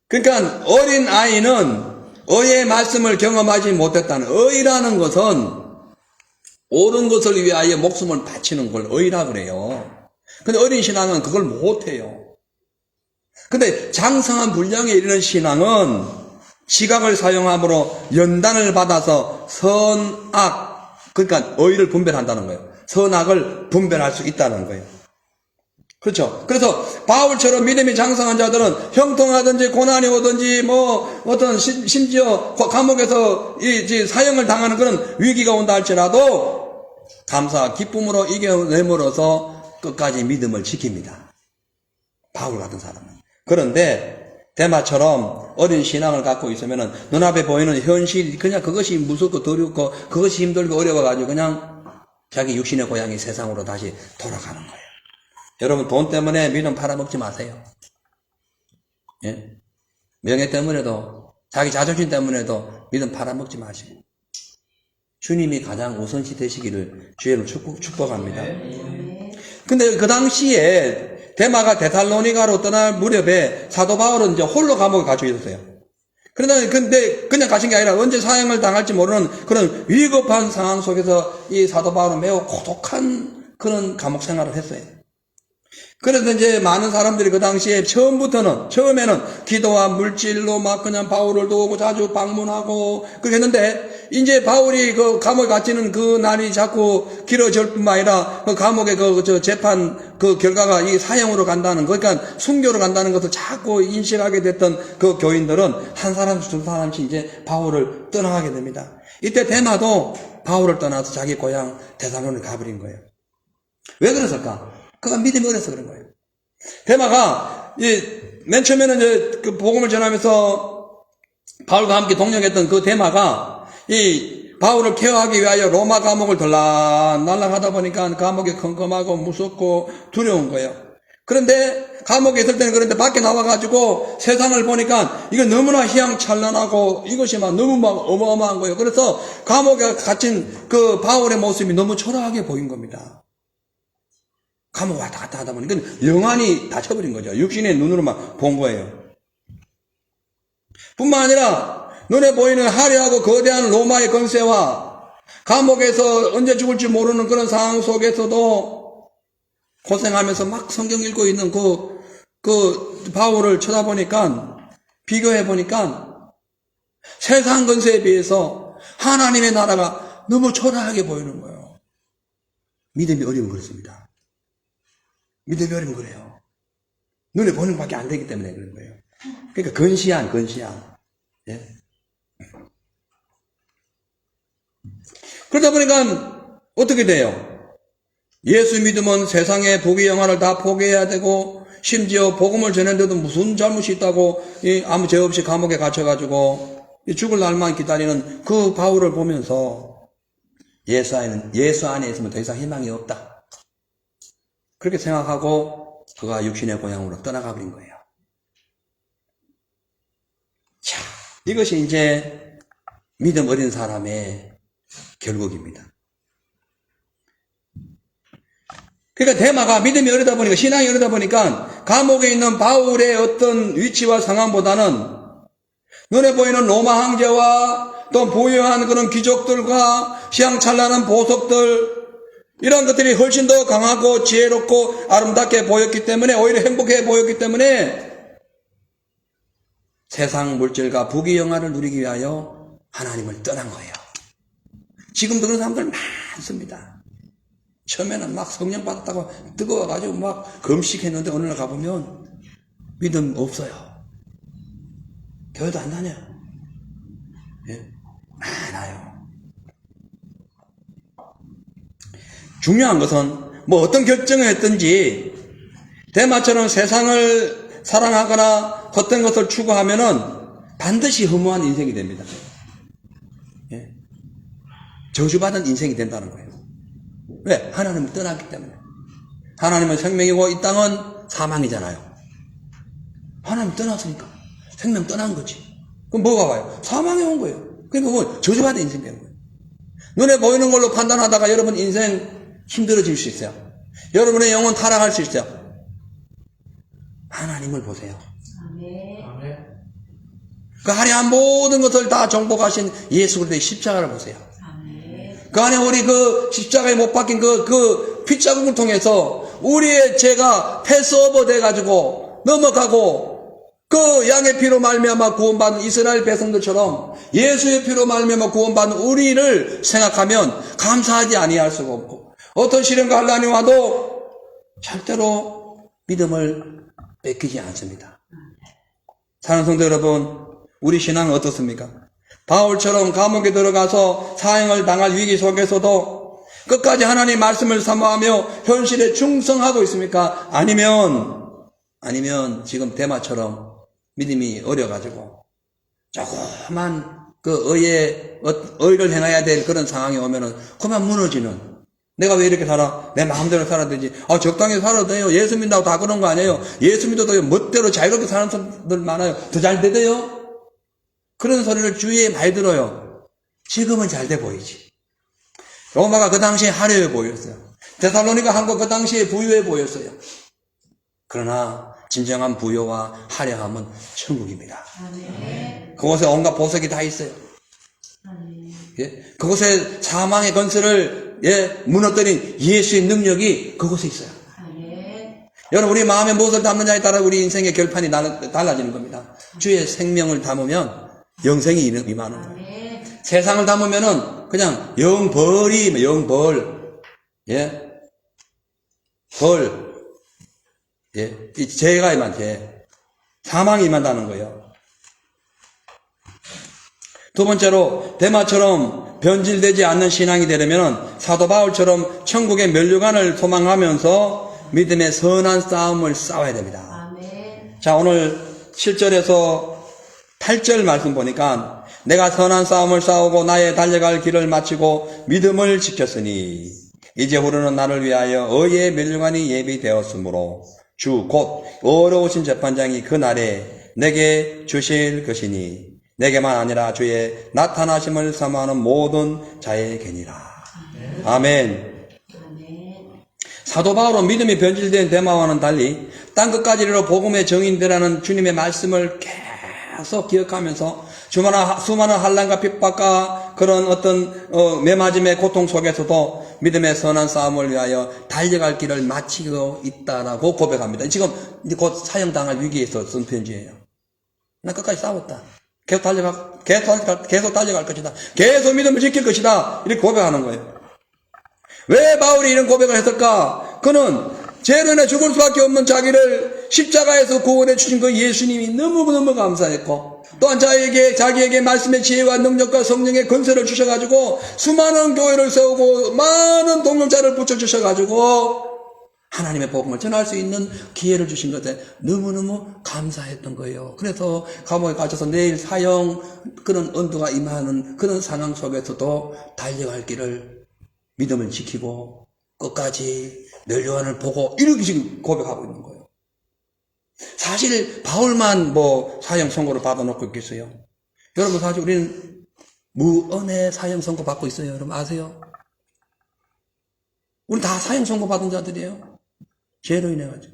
그러니까 어린 아이는 의의 말씀을 경험하지 못했다는, 의라는 것은 옳은 것을 위하여 목숨을 바치는 걸 의라 그래요. 근데 어린 신앙은 그걸 못해요. 근데 장성한 분량에 이르는 신앙은 지각을 사용함으로 연단을 받아서 선악, 그러니까 의를 분별한다는 거예요. 선악을 분별할 수 있다는 거예요. 그렇죠. 그래서 바울처럼 믿음이 장성한 자들은 형통하든지 고난이 오든지 어떤 심지어 감옥에서 사형을 당하는 그런 위기가 온다 할지라도 감사와 기쁨으로 이겨내므로서 끝까지 믿음을 지킵니다. 바울 같은 사람은. 그런데 데마처럼 어린 신앙을 갖고 있으면은 눈앞에 보이는 현실, 그냥 그것이 무섭고 더럽고 그것이 힘들고 어려워가지고 그냥 자기 육신의 고향이 세상으로 다시 돌아가는 거예요. 여러분, 돈 때문에 믿음 팔아먹지 마세요. 예? 명예 때문에도, 자기 자존심 때문에도 믿음 팔아먹지 마시고, 주님이 가장 우선시 되시기를 주의로 축복합니다. 근데 그 당시에 데마가 데살로니가로 떠날 무렵에 사도 바울은 이제 홀로 감옥에 갇혀 있었어요. 근데 그냥 가신 게 아니라 언제 사형을 당할지 모르는 그런 위급한 상황 속에서 이 사도 바울은 매우 고독한 그런 감옥 생활을 했어요. 그래서 이제 많은 사람들이 그 당시에 처음에는 기도와 물질로 막 그냥 바울을 도우고 자주 방문하고 그렇게 했는데, 이제 바울이 그 감옥에 갇히는 그 날이 자꾸 길어질 뿐만 아니라 그 감옥의 재판 그 결과가 이 사형으로 간다는, 그러니까 순교로 간다는 것을 자꾸 인식하게 됐던 그 교인들은 한 사람씩 두 사람씩 이제 바울을 떠나가게 됩니다. 이때 데마도 바울을 떠나서 자기 고향 데살로니가 가버린 거예요. 왜 그랬을까? 그가 믿음이 어려서 그런 거예요. 데마가 맨 처음에는 이제 그 복음을 전하면서 바울과 함께 동역했던 그 데마가 이 바울을 케어하기 위하여 로마 감옥을 들락날락 하다 보니까 감옥이 컴컴하고 무섭고 두려운 거예요. 그런데 감옥에 있을 때는 그런데 밖에 나와가지고 세상을 보니까 이거 너무나 희양찬란하고 이것이 막 너무 막 어마어마한 거예요. 그래서 감옥에 갇힌 그 바울의 모습이 너무 초라하게 보인 겁니다. 감옥 왔다 갔다 하다 보니까 영안이 닫혀버린 거죠. 육신의 눈으로만 본 거예요. 뿐만 아니라 눈에 보이는 화려하고 거대한 로마의 권세와 감옥에서 언제 죽을지 모르는 그런 상황 속에서도 고생하면서 막 성경 읽고 있는 그 바울을 쳐다보니까, 비교해보니까 세상 권세에 비해서 하나님의 나라가 너무 초라하게 보이는 거예요. 믿음이 어리면 그렇습니다. 믿음이 어리면 그래요. 눈에 보는 것밖에 안 되기 때문에 그런 거예요. 그러니까 근시안. 예? 그러다 보니까 어떻게 돼요? 예수 믿으면 세상의 부귀 영화를 다 포기해야 되고, 심지어 복음을 전했는데도 무슨 잘못이 있다고 아무 죄 없이 감옥에 갇혀가지고 죽을 날만 기다리는 그 바울을 보면서 예수 안에 있으면 더 이상 희망이 없다. 그렇게 생각하고 그가 육신의 고향으로 떠나가 버린 거예요. 자, 이것이 이제 믿음 어린 사람의 결국입니다. 그러니까 데마가 믿음이 어리다 보니까, 신앙이 어리다 보니까 감옥에 있는 바울의 어떤 위치와 상황보다는 눈에 보이는 로마 황제와 또 부유한 그런 귀족들과 시향찬란한 보석들, 이런 것들이 훨씬 더 강하고 지혜롭고 아름답게 보였기 때문에, 오히려 행복해 보였기 때문에 세상 물질과 부귀 영화를 누리기 위하여 하나님을 떠난 거예요. 지금도 그런 사람들 많습니다. 처음에는 막 성령 받았다고 뜨거워가지고 막 금식했는데 어느 날 가보면 믿음 없어요. 교회도 안 다녀요. 예? 많아요. 중요한 것은 뭐 어떤 결정을 했든지 데마처럼 세상을 사랑하거나 헛된 것을 추구하면은 반드시 허무한 인생이 됩니다. 예? 저주받은 인생이 된다는 거예요. 왜? 하나님을 떠났기 때문에. 하나님은 생명이고 이 땅은 사망이잖아요. 하나님 떠났으니까 생명 떠난 거지. 그럼 뭐가 와요? 사망이 온 거예요. 그러니까 뭐 저주받은 인생 되는 거예요. 눈에 보이는 걸로 판단하다가 여러분 인생 힘들어질 수 있어요. 여러분의 영혼 타락할 수 있어요. 하나님을 보세요. 아멘. 그 화려한 모든 것을 다 정복하신 예수 그리스도의 십자가를 보세요. 그 안에 우리 그 십자가에 못 박힌 그 핏자국을 통해서 우리의 죄가 패스오버 돼가지고 넘어가고, 그 양의 피로 말미암아 구원받은 이스라엘 백성들처럼 예수의 피로 말미암아 구원받은 우리를 생각하면 감사하지 아니할 수가 없고, 어떤 시련과 환난이 와도 절대로 믿음을 뺏기지 않습니다. 사랑하는 성도 여러분, 우리 신앙은 어떻습니까? 바울처럼 감옥에 들어가서 사형을 당할 위기 속에서도 끝까지 하나님 말씀을 사모하며 현실에 충성하고 있습니까? 아니면 지금 데마처럼 믿음이 어려가지고 조그만 그 의를 행해야 될 그런 상황이 오면은 그만 무너지는, 내가 왜 이렇게 살아? 내 마음대로 살아야 되지. 적당히 살아도 돼요. 예수 믿는다고 다 그런 거 아니에요. 예수 믿어도 멋대로 자유롭게 사는 사람들 많아요. 더 잘 되대요. 그런 소리를 주위에 많이 들어요. 지금은 잘 돼 보이지. 로마가 그 당시에 화려해 보였어요. 데살로니가 한국 그 당시에 부유해 보였어요. 그러나 진정한 부유와 화려함은 천국입니다. 그곳에 온갖 보석이 다 있어요. 예? 그곳에 사망의 건설을 무너뜨린 예수의 능력이 그곳에 있어요. 여러분, 우리 마음에 무엇을 담느냐에 따라 우리 인생의 결판이 달라지는 겁니다. 주의 생명을 담으면 영생이 임하는 거예요. 세상을 담으면은 그냥 영벌이, 영벌, 예, 벌, 예, 이 죄가 임한테 사망이 임한다는 거예요. 두 번째로 데마처럼 변질되지 않는 신앙이 되려면 사도 바울처럼 천국의 면류관을 소망하면서 믿음의 선한 싸움을 싸워야 됩니다. 아멘. 자, 오늘 7절에서 8절 말씀 보니까 내가 선한 싸움을 싸우고 나의 달려갈 길을 마치고 믿음을 지켰으니 이제 후로는 나를 위하여 의의 면류관이 예비되었으므로 주 곧 어려우신 재판장이 그날에 내게 주실 것이니 내게만 아니라 주의 나타나심을 사모하는 모든 자에게니라. 아멘. 사도 바울은 믿음이 변질된 데마와는 달리 땅끝까지 이르러 복음의 정인되라는 주님의 말씀을 계속 기억하면서 수많은 환난과 핍박과 그런 어떤 매맞음의 고통 속에서도 믿음의 선한 싸움을 위하여 달려갈 길을 마치고 있다라고 고백합니다. 지금 곧 사형당할 위기에서 쓴 편지예요. 나 끝까지 싸웠다. 계속 달려갈 것이다. 계속 믿음을 지킬 것이다. 이렇게 고백하는 거예요. 왜 바울이 이런 고백을 했을까? 그는 죄로 인해 죽을 수밖에 없는 자기를 십자가에서 구원해 주신 그 예수님이 너무너무 감사했고, 또한 자기에게 말씀의 지혜와 능력과 성령의 건설을 주셔가지고 수많은 교회를 세우고 많은 동역자를 붙여주셔가지고 하나님의 복음을 전할 수 있는 기회를 주신 것에 너무너무 감사했던 거예요. 그래서 감옥에 갇혀서 내일 사형 그런 언도가 임하는 그런 상황 속에서도 달려갈 길을 믿음을 지키고 끝까지 멸류관을 보고 이렇게 지금 고백하고 있는 거예요. 사실 바울만 뭐 사형 선고를 받아놓고 있겠어요. 여러분, 사실 우리는 무언의 사형 선고 받고 있어요. 여러분 아세요? 우리 다 사형 선고 받은 자들이에요. 죄로 인해 가지고.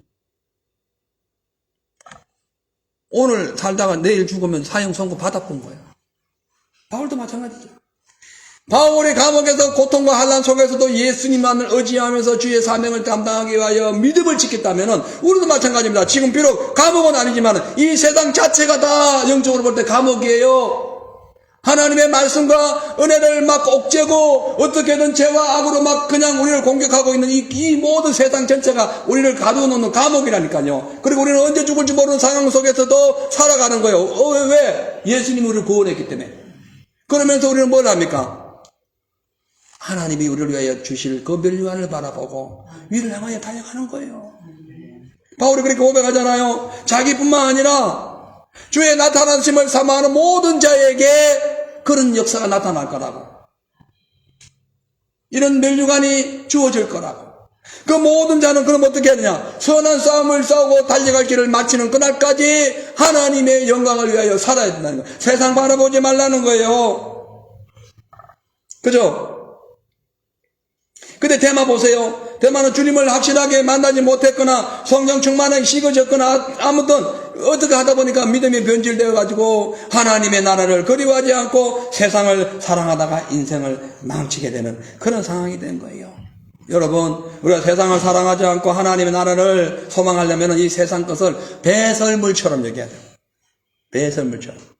오늘 살다가 내일 죽으면 사형 선고 받아본 거예요. 바울도 마찬가지죠. 바울이 감옥에서 고통과 환난 속에서도 예수님만을 의지하면서 주의 사명을 감당하기 위하여 믿음을 지켰다면 우리도 마찬가지입니다. 지금 비록 감옥은 아니지만 이 세상 자체가 다 영적으로 볼 때 감옥이에요. 하나님의 말씀과 은혜를 막 옥죄고 어떻게든 죄와 악으로 막 그냥 우리를 공격하고 있는 이 모든 세상 전체가 우리를 가두어놓는 감옥이라니까요. 그리고 우리는 언제 죽을지 모르는 상황 속에서도 살아가는 거예요. 왜? 예수님이 우리를 구원했기 때문에. 그러면서 우리는 뭘 합니까? 하나님이 우리를 위하여 주실 그 멸류관을 바라보고 위를 향하여 달려가는 거예요. 바울이 그렇게 고백하잖아요. 자기뿐만 아니라 주의 나타나심을 사모하는 모든 자에게 그런 역사가 나타날 거라고. 이런 멸류관이 주어질 거라고. 그 모든 자는 그럼 어떻게 하느냐? 선한 싸움을 싸우고 달려갈 길을 마치는 그날까지 하나님의 영광을 위하여 살아야 된다는 거예요. 세상 바라보지 말라는 거예요. 그죠? 근데 대마 보세요. 대마는 주님을 확실하게 만나지 못했거나 성령 충만하게 식어졌거나 아무튼 어떻게 하다 보니까 믿음이 변질되어 가지고 하나님의 나라를 그리워하지 않고 세상을 사랑하다가 인생을 망치게 되는 그런 상황이 된 거예요. 여러분, 우리가 세상을 사랑하지 않고 하나님의 나라를 소망하려면 이 세상 것을 배설물처럼 여겨야 돼요. 배설물처럼.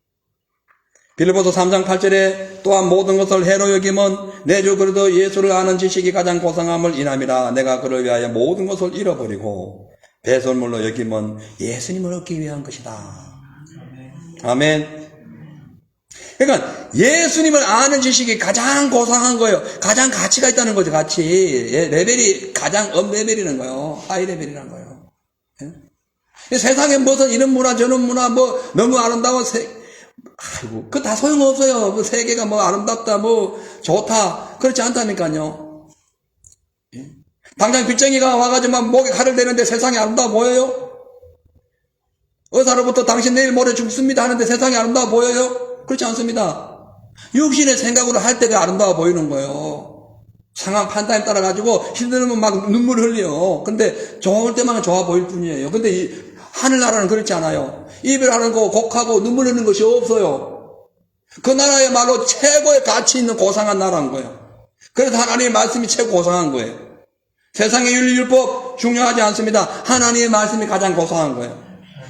빌립보서 3장 8절에 또한 모든 것을 해로 여김은 내 주 그리스도 예수를 아는 지식이 가장 고상함을 인함이라. 내가 그를 위하여 모든 것을 잃어버리고 배설물로 여김은 예수님을 얻기 위한 것이다. 아멘. 그러니까 예수님을 아는 지식이 가장 고상한 거예요. 가장 가치가 있다는 거죠. 가치. 레벨이 가장 업레벨이라는 거예요. 하이 레벨이라는 거예요. 세상에 무슨 이런 문화 저런 문화 뭐 너무 아름다워 아이고, 그 다 소용없어요. 그 세계가 뭐 아름답다, 뭐 좋다. 그렇지 않다니까요. 당장 빚쟁이가 와가지고 막 목에 칼을 대는데 세상이 아름다워 보여요? 의사로부터 당신 내일 모레 죽습니다 하는데 세상이 아름다워 보여요? 그렇지 않습니다. 육신의 생각으로 할 때가 아름다워 보이는 거예요. 상황 판단에 따라 가지고 힘들면 막 눈물 흘려. 근데 좋을 때만 좋아 보일 뿐이에요. 근데 하늘나라는 그렇지 않아요. 이별하는 거 곡하고 눈물 흘리는 것이 없어요. 그 나라야말로 최고의 가치 있는 고상한 나라인 거예요. 그래서 하나님의 말씀이 최고 고상한 거예요. 세상의 윤리 율법 중요하지 않습니다. 하나님의 말씀이 가장 고상한 거예요.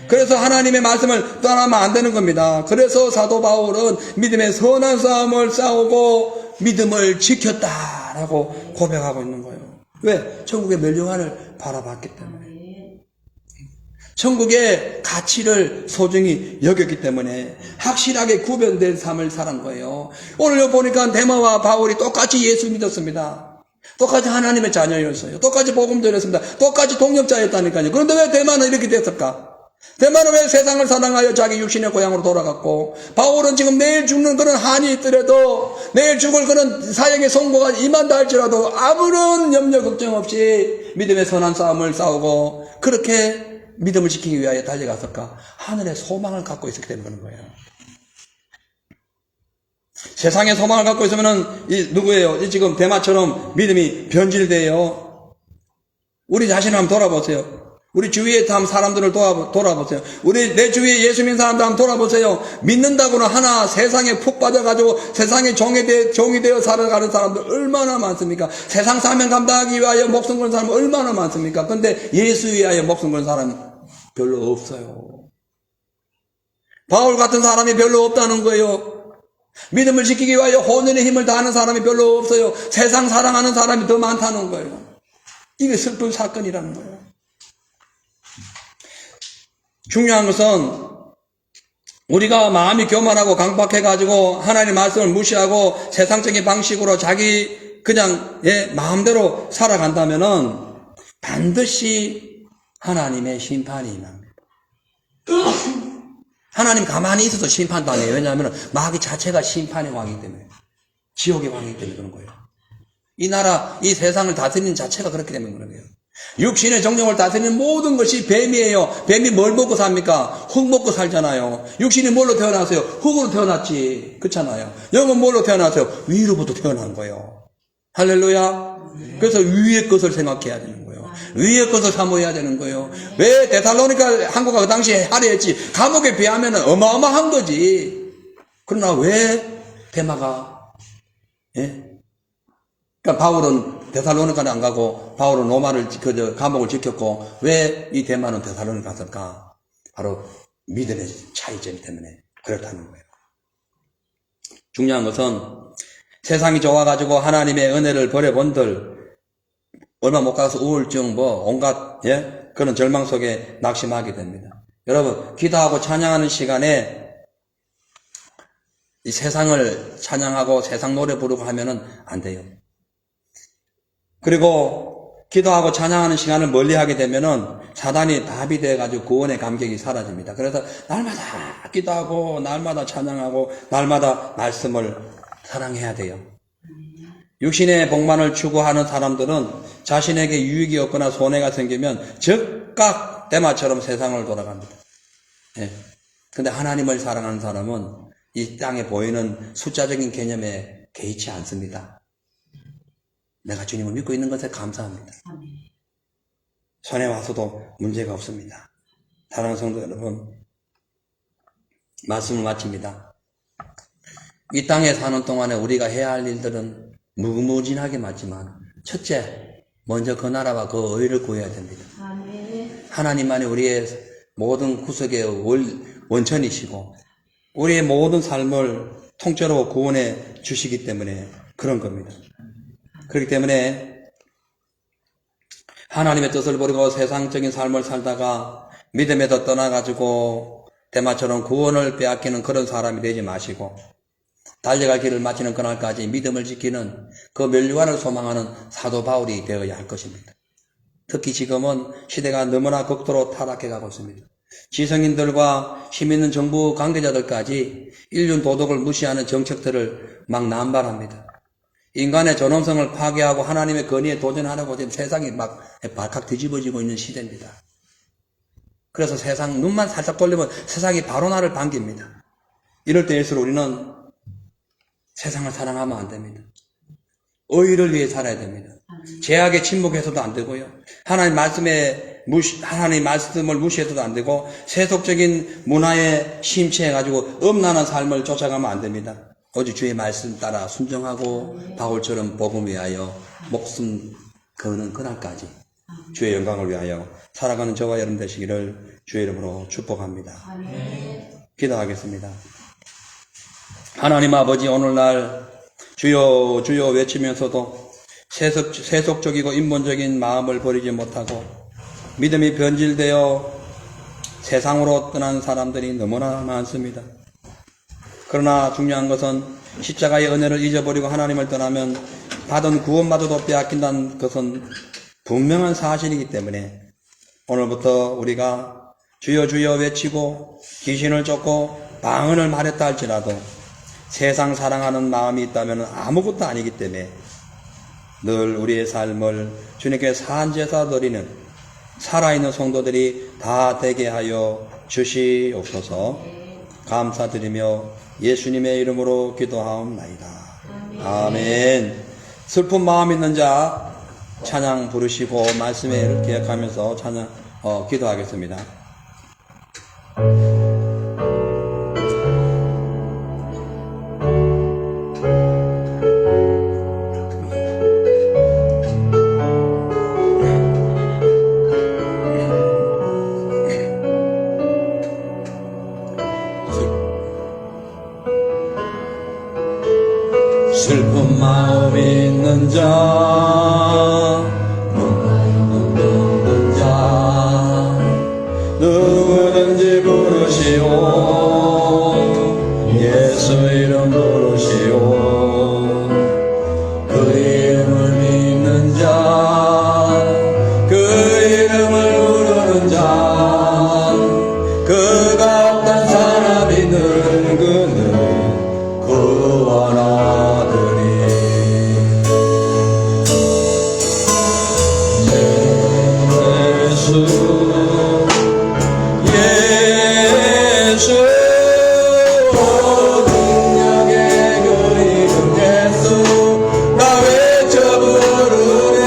그래서 하나님의 말씀을 떠나면 안 되는 겁니다. 그래서 사도 바울은 믿음의 선한 싸움을 싸우고 믿음을 지켰다라고 고백하고 있는 거예요. 왜? 천국의 멸류관을 바라봤기 때문에. 천국의 가치를 소중히 여겼기 때문에 확실하게 구별된 삶을 살은 거예요. 오늘 보니까 데마와 바울이 똑같이 예수 믿었습니다. 똑같이 하나님의 자녀였어요. 똑같이 복음 전했습니다. 똑같이 동역자였다니까요. 그런데 왜 데마는 이렇게 됐을까? 데마는 왜 세상을 사랑하여 자기 육신의 고향으로 돌아갔고, 바울은 지금 내일 죽는 그런 한이 있더라도, 내일 죽을 그런 사역의 성공가 임한다 할지라도 아무런 염려 걱정 없이 믿음의 선한 싸움을 싸우고 그렇게 믿음을 지키기 위하여 달려갔을까? 하늘의 소망을 갖고 있었기 때문에 그런 거예요. 세상의 소망을 갖고 있으면은 누구예요? 지금 데마처럼 믿음이 변질돼요. 우리 자신을 한번 돌아보세요. 우리 주위에 사람들을 돌아보세요. 내 주위에 예수 믿는 사람들 한번 돌아보세요. 믿는다고는 하나 세상에 푹 빠져가지고 세상에 종이 되어 살아가는 사람들 얼마나 많습니까? 세상 사명 감당하기 위하여 목숨 거는 사람 얼마나 많습니까? 근데 예수 위하여 목숨 거는 사람이 별로 없어요. 바울 같은 사람이 별로 없다는 거예요. 믿음을 지키기 위하여 혼연의 힘을 다하는 사람이 별로 없어요. 세상 사랑하는 사람이 더 많다는 거예요. 이게 슬픈 사건이라는 거예요. 중요한 것은 우리가 마음이 교만하고 강박해가지고 하나님 말씀을 무시하고 세상적인 방식으로 자기 그냥 마음대로 살아간다면은 반드시 하나님의 심판이 임합니다. 하나님 가만히 있어도 심판도 안 해요. 왜냐하면 마귀 자체가 심판의 왕이기 때문에, 지옥의 왕이기 때문에 그런 거예요. 이 나라, 이 세상을 다스리는 자체가 그렇기 때문에 그런 거예요. 육신의 정령을 다스리는 모든 것이 뱀이에요. 뱀이 뭘 먹고 삽니까? 흙 먹고 살잖아요. 육신이 뭘로 태어났어요? 흙으로 태어났지. 그렇잖아요. 영은 뭘로 태어났어요? 위로부터 태어난 거예요. 할렐루야. 그래서 위의 것을 생각해야 되는 거예요. 위의 것을 사모해야 되는 거예요. 왜 데살로니가 한국가 그 당시에 하려했지? 감옥에 비하면 어마어마한 거지. 그러나 왜 대마가 그러니까 바울은 데살로니가는 안 가고 바울은 로마를 감옥을 지켰고 왜 이 대마는 데살로니가 갔을까? 바로 믿음의 차이점 때문에 그렇다는 거예요. 중요한 것은 세상이 좋아가지고 하나님의 은혜를 버려본들 얼마 못 가서 우울증 온갖 그런 절망 속에 낙심하게 됩니다. 여러분 기도하고 찬양하는 시간에 이 세상을 찬양하고 세상 노래 부르고 하면은 안 돼요. 그리고 기도하고 찬양하는 시간을 멀리하게 되면은 사단이 답이 돼가지고 구원의 감격이 사라집니다. 그래서 날마다 기도하고 날마다 찬양하고 날마다 말씀을 사랑해야 돼요. 육신의 복만을 추구하는 사람들은 자신에게 유익이 없거나 손해가 생기면 즉각 대마처럼 세상을 돌아갑니다. 근데 하나님을 사랑하는 사람은 이 땅에 보이는 숫자적인 개념에 개의치 않습니다. 내가 주님을 믿고 있는 것에 감사합니다. 손해 와서도 문제가 없습니다. 사랑하는 성도 여러분, 말씀을 마칩니다. 이 땅에 사는 동안에 우리가 해야 할 일들은 무궁무진하게 맞지만 첫째, 먼저 그 나라와 그 의를 구해야 됩니다. 하나님만이 우리의 모든 구석의 원천이시고 우리의 모든 삶을 통째로 구원해 주시기 때문에 그런 겁니다. 그렇기 때문에 하나님의 뜻을 버리고 세상적인 삶을 살다가 믿음에서 떠나가지고 대마처럼 구원을 빼앗기는 그런 사람이 되지 마시고 달려갈 길을 마치는 그날까지 믿음을 지키는 그 면류관을 소망하는 사도 바울이 되어야 할 것입니다. 특히 지금은 시대가 너무나 극도로 타락해 가고 있습니다. 지성인들과 힘있는 정부 관계자들까지 인륜 도덕을 무시하는 정책들을 막 남발합니다. 인간의 존엄성을 파괴하고 하나님의 권위에 도전하려고 지금 세상이 막 발칵 뒤집어지고 있는 시대입니다. 그래서 세상 눈만 살짝 돌리면 세상이 바로 나를 반깁니다. 이럴 때일수록 우리는 세상을 사랑하면 안 됩니다. 의를 위해 살아야 됩니다. 죄악에 침묵해서도 안 되고요. 하나님 말씀을 무시해서도 안 되고 세속적인 문화에 심취해가지고 음란한 삶을 쫓아가면 안 됩니다. 오직 주의 말씀 따라 순종하고 바울처럼 복음 위하여 목숨 거는 그날까지 주의 영광을 위하여 살아가는 저와 여러분 되시기를 주의 이름으로 축복합니다. 기도하겠습니다. 하나님 아버지, 오늘날 주여 주여 외치면서도 세속적이고 인본적인 마음을 버리지 못하고 믿음이 변질되어 세상으로 떠난 사람들이 너무나 많습니다. 그러나 중요한 것은 십자가의 은혜를 잊어버리고 하나님을 떠나면 받은 구원마저도 빼앗긴다는 것은 분명한 사실이기 때문에 오늘부터 우리가 주여 주여 외치고 귀신을 쫓고 방언을 말했다 할지라도 세상 사랑하는 마음이 있다면 아무것도 아니기 때문에 늘 우리의 삶을 주님께 산제사 드리는 살아있는 성도들이 다 되게 하여 주시옵소서. 감사드리며 예수님의 이름으로 기도하옵나이다. 아멘. 슬픈 마음 있는 자 찬양 부르시고 말씀을 기억하면서 찬양 기도하겠습니다. 슬픈 마음 있는 자, 눈물 없는 자, 누구든지 부르시오 예수 이름 부르시오 그 이름을 믿는 자그 이름을 부르는 자그 같은 사람이 능그는 구원하더니 예수 능력의 그 이름 예수 나 외쳐 부르네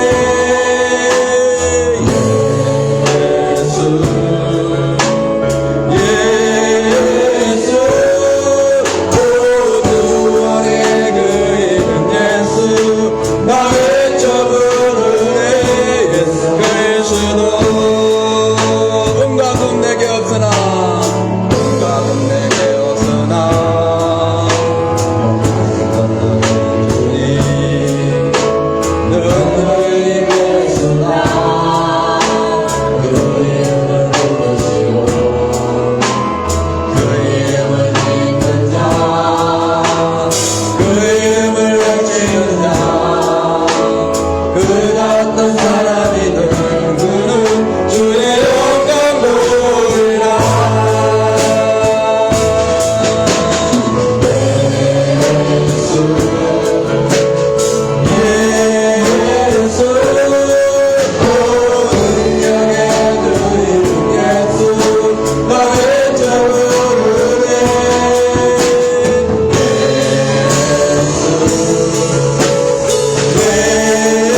예수 예수 구원의 그 이름 예수 나 외쳐 부르네 예수 그리스도 음각은 내게 없으나 음각은 내게 없으나 주님 능력이 있으나 그 이름을 부르시오 그 이름을 믿는 자그 이름을 외치는 자그 같은 사람이 능그는 주의 영광 보리라 예수 능력의 그 이름 예수 나 외쳐 부르네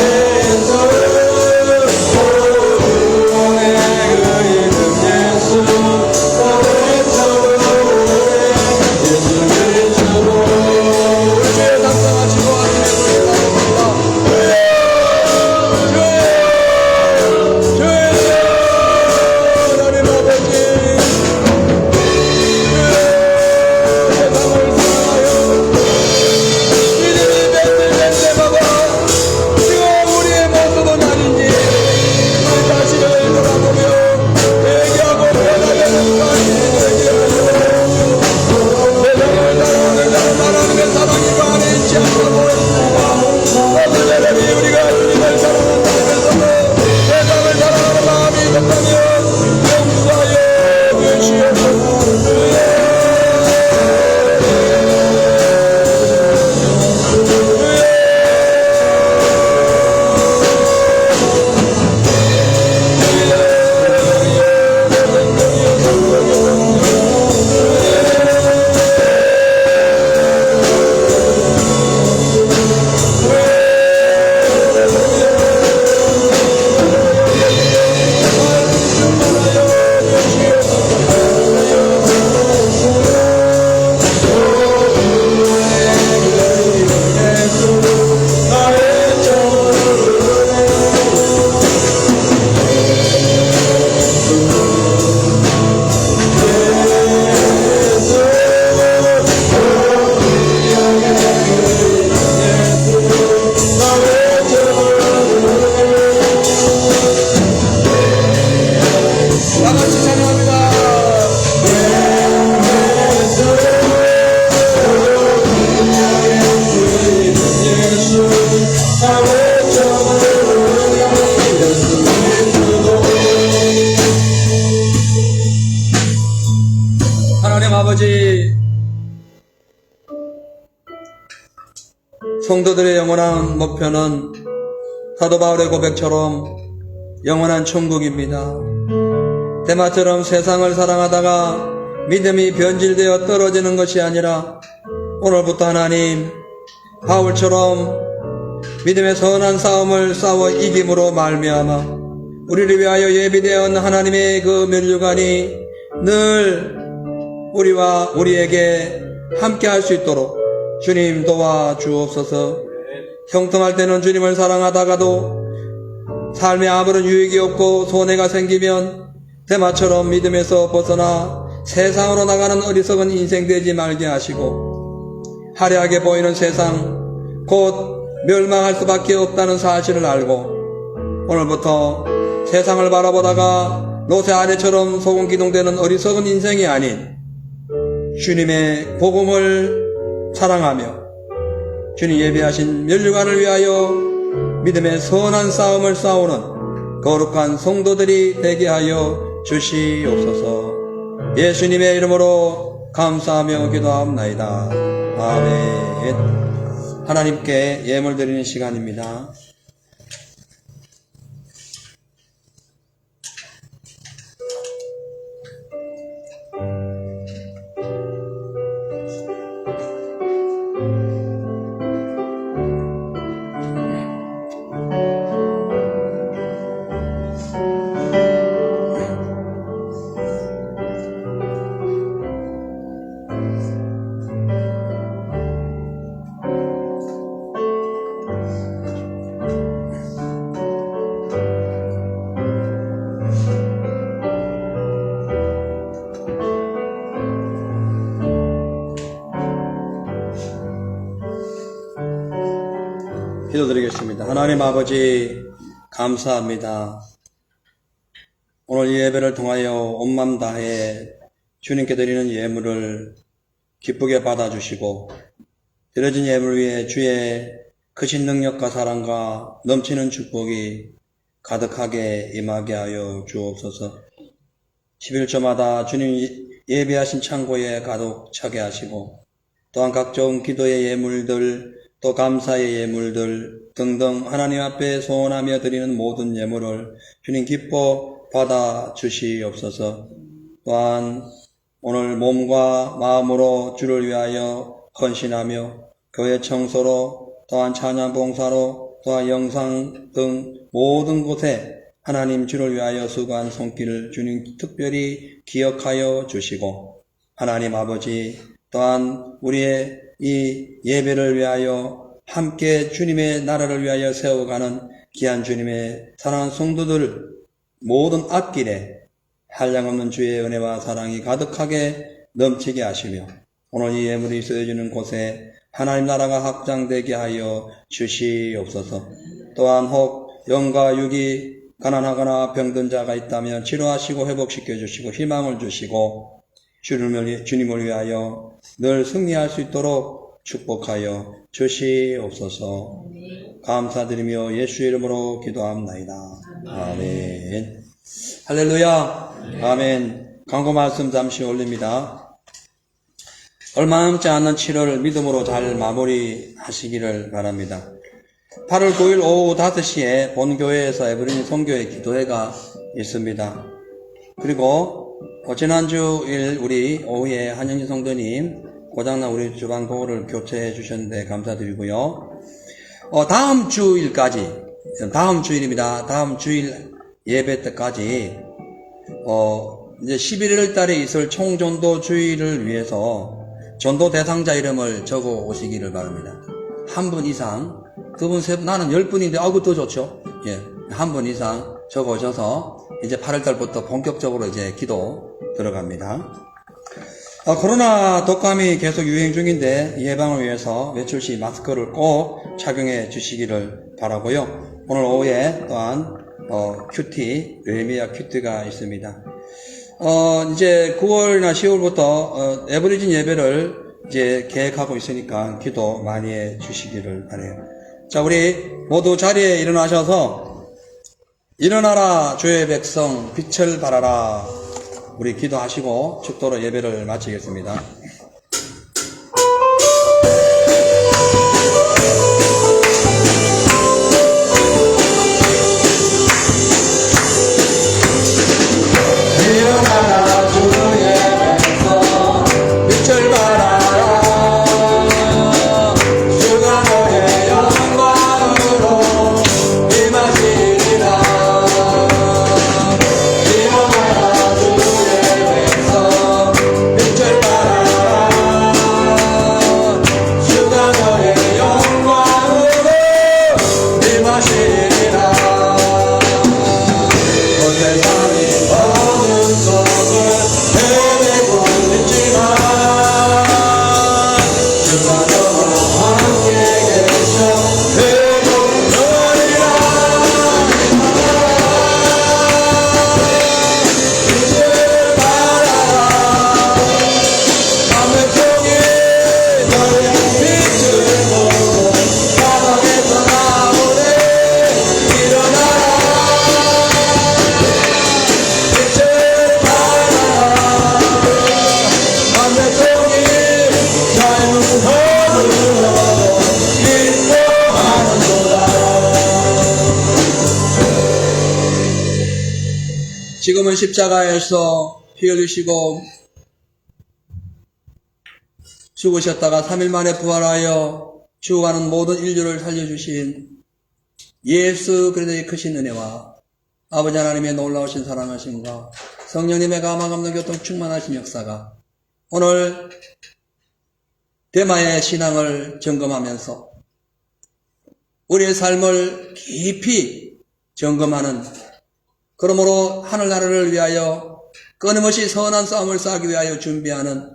예수 구원의 그 이름 예수 나 외쳐 부르네 예수 그리스도 우리의 당당하시고 하나님의 하나님 아버지 세상을 사랑하여 믿음이 뱉을 때마다 지금 우리의 모습은 아닌지 우리 자신을 돌아보며 회개하고 변화되는 자신에게 세상을 사랑하는 하나님의 사랑이 그 안에 있지 않다고 했습니다. 어떤 여러분이 우리가 주님을 사랑한다면서도 세상을 사랑하는 마음이 있다면 용서하여 주시옵소서. 다 같이 찬양합니다. 하나님 아버지, 성도들의 영원한 목표는 사도 바울의 고백처럼 영원한 천국입니다. 대마처럼 세상을 사랑하다가 믿음이 변질되어 떨어지는 것이 아니라 오늘부터 하나님 바울처럼 믿음의 선한 싸움을 싸워 이김으로 말미암아 우리를 위하여 예비되어 하나님의 그 면류관이 늘 우리와 우리에게 함께 할 수 있도록 주님 도와주옵소서. 형통할 때는 주님을 사랑하다가도 삶에 아무런 유익이 없고 손해가 생기면 대마처럼 믿음에서 벗어나 세상으로 나가는 어리석은 인생 되지 말게 하시고 화려하게 보이는 세상 곧 멸망할 수밖에 없다는 사실을 알고 오늘부터 세상을 바라보다가 노새 아래처럼 소금 기둥되는 어리석은 인생이 아닌 주님의 복음을 사랑하며 주님 예비하신 면류관을 위하여 믿음의 선한 싸움을 싸우는 거룩한 성도들이 되게 하여 주시옵소서. 예수님의 이름으로 감사하며 기도하옵나이다. 아멘. 하나님께 예물 드리는 시간입니다. 기도드리겠습니다. 하나님 아버지 감사합니다. 오늘 이 예배를 통하여 온 맘 다해 주님께 드리는 예물을 기쁘게 받아주시고 드려진 예물을 위해 주의 크신 능력과 사랑과 넘치는 축복이 가득하게 임하게 하여 주옵소서. 11조마다 주님 예비하신 창고에 가득 차게 하시고 또한 각종 기도의 예물들 또 감사의 예물들 등등 하나님 앞에 소원하며 드리는 모든 예물을 주님 기뻐 받아 주시옵소서. 또한 오늘 몸과 마음으로 주를 위하여 헌신하며 교회 청소로 또한 찬양 봉사로 또한 영상 등 모든 곳에 하나님 주를 위하여 수고한 손길을 주님 특별히 기억하여 주시고 하나님 아버지 또한 우리의 이 예배를 위하여 함께 주님의 나라를 위하여 세워가는 귀한 주님의 사랑하는 성도들 모든 앞길에 한량없는 주의 은혜와 사랑이 가득하게 넘치게 하시며 오늘 이 예물이 쓰여지는 곳에 하나님 나라가 확장되게 하여 주시옵소서. 또한 혹 영과 육이 가난하거나 병든 자가 있다면 치료하시고 회복시켜 주시고 희망을 주시고 주님을 위하여 늘 승리할 수 있도록 축복하여 주시옵소서. 감사드리며 예수 이름으로 기도합나이다. 아멘. 할렐루야. 아멘. 광고 말씀 잠시 올립니다. 얼마 남지 않는 7월 믿음으로 잘 마무리하시기를 바랍니다. 8월 9일 오후 5시에 본교회에서 에브리니 선교회 기도회가 있습니다. 그리고 지난주일 우리 오후에 한영진 성도님 고장난 우리 주방 도구를 교체해 주셨는데 감사드리고요. 다음 주일입니다. 다음 주일 예배 때까지 이제 11월 달에 있을 총전도 주일을 위해서 전도 대상자 이름을 적어 오시기를 바랍니다. 한 분 이상, 두 분, 세 분, 나는 10분인데 더 좋죠. 예, 한 분 이상 적어 오셔서 이제 8월 달부터 본격적으로 이제 기도 들어갑니다. 코로나 독감이 계속 유행 중인데 예방을 위해서 외출 시 마스크를 꼭 착용해 주시기를 바라고요. 오늘 오후에 또한 큐티, 레미아 큐티가 있습니다. 이제 9월이나 10월부터 에브리진 예배를 이제 계획하고 있으니까 기도 많이 해 주시기를 바라요. 자, 우리 모두 자리에 일어나셔서 일어나라 주의 백성 빛을 발하라. 우리 기도하시고 축도로 예배를 마치겠습니다. 일어나라 주의 백성 빛을 발하라. 주가 너의 영광으로 임하시리라. 일어나라 주의 백성 빛을 발하라. 지금은 십자가에서 피 흘리시고 죽으셨다가 3일 만에 부활하여 죽어가는 모든 인류를 살려주신 예수 그리스도의 크신 은혜와 아버지 하나님의 놀라우신 사랑하심과 성령님의 감화감동 교통 충만하신 역사가 오늘 데마의 신앙을 점검하면서 우리의 삶을 깊이 점검하는, 그러므로 하늘나라를 위하여 끊임없이 선한 싸움을 싸기 위하여 준비하는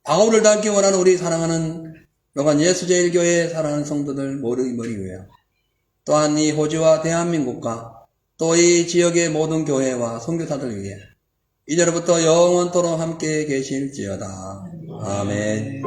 바울을 닮기 원하는 우리 사랑하는 요한 예수제일교회 사랑하는 성도들 모두를 위하여, 또한 이 호주와 대한민국과 또 이 지역의 모든 교회와 선교사들 위해 이제로부터 영원토록 함께 계실지어다. 아멘.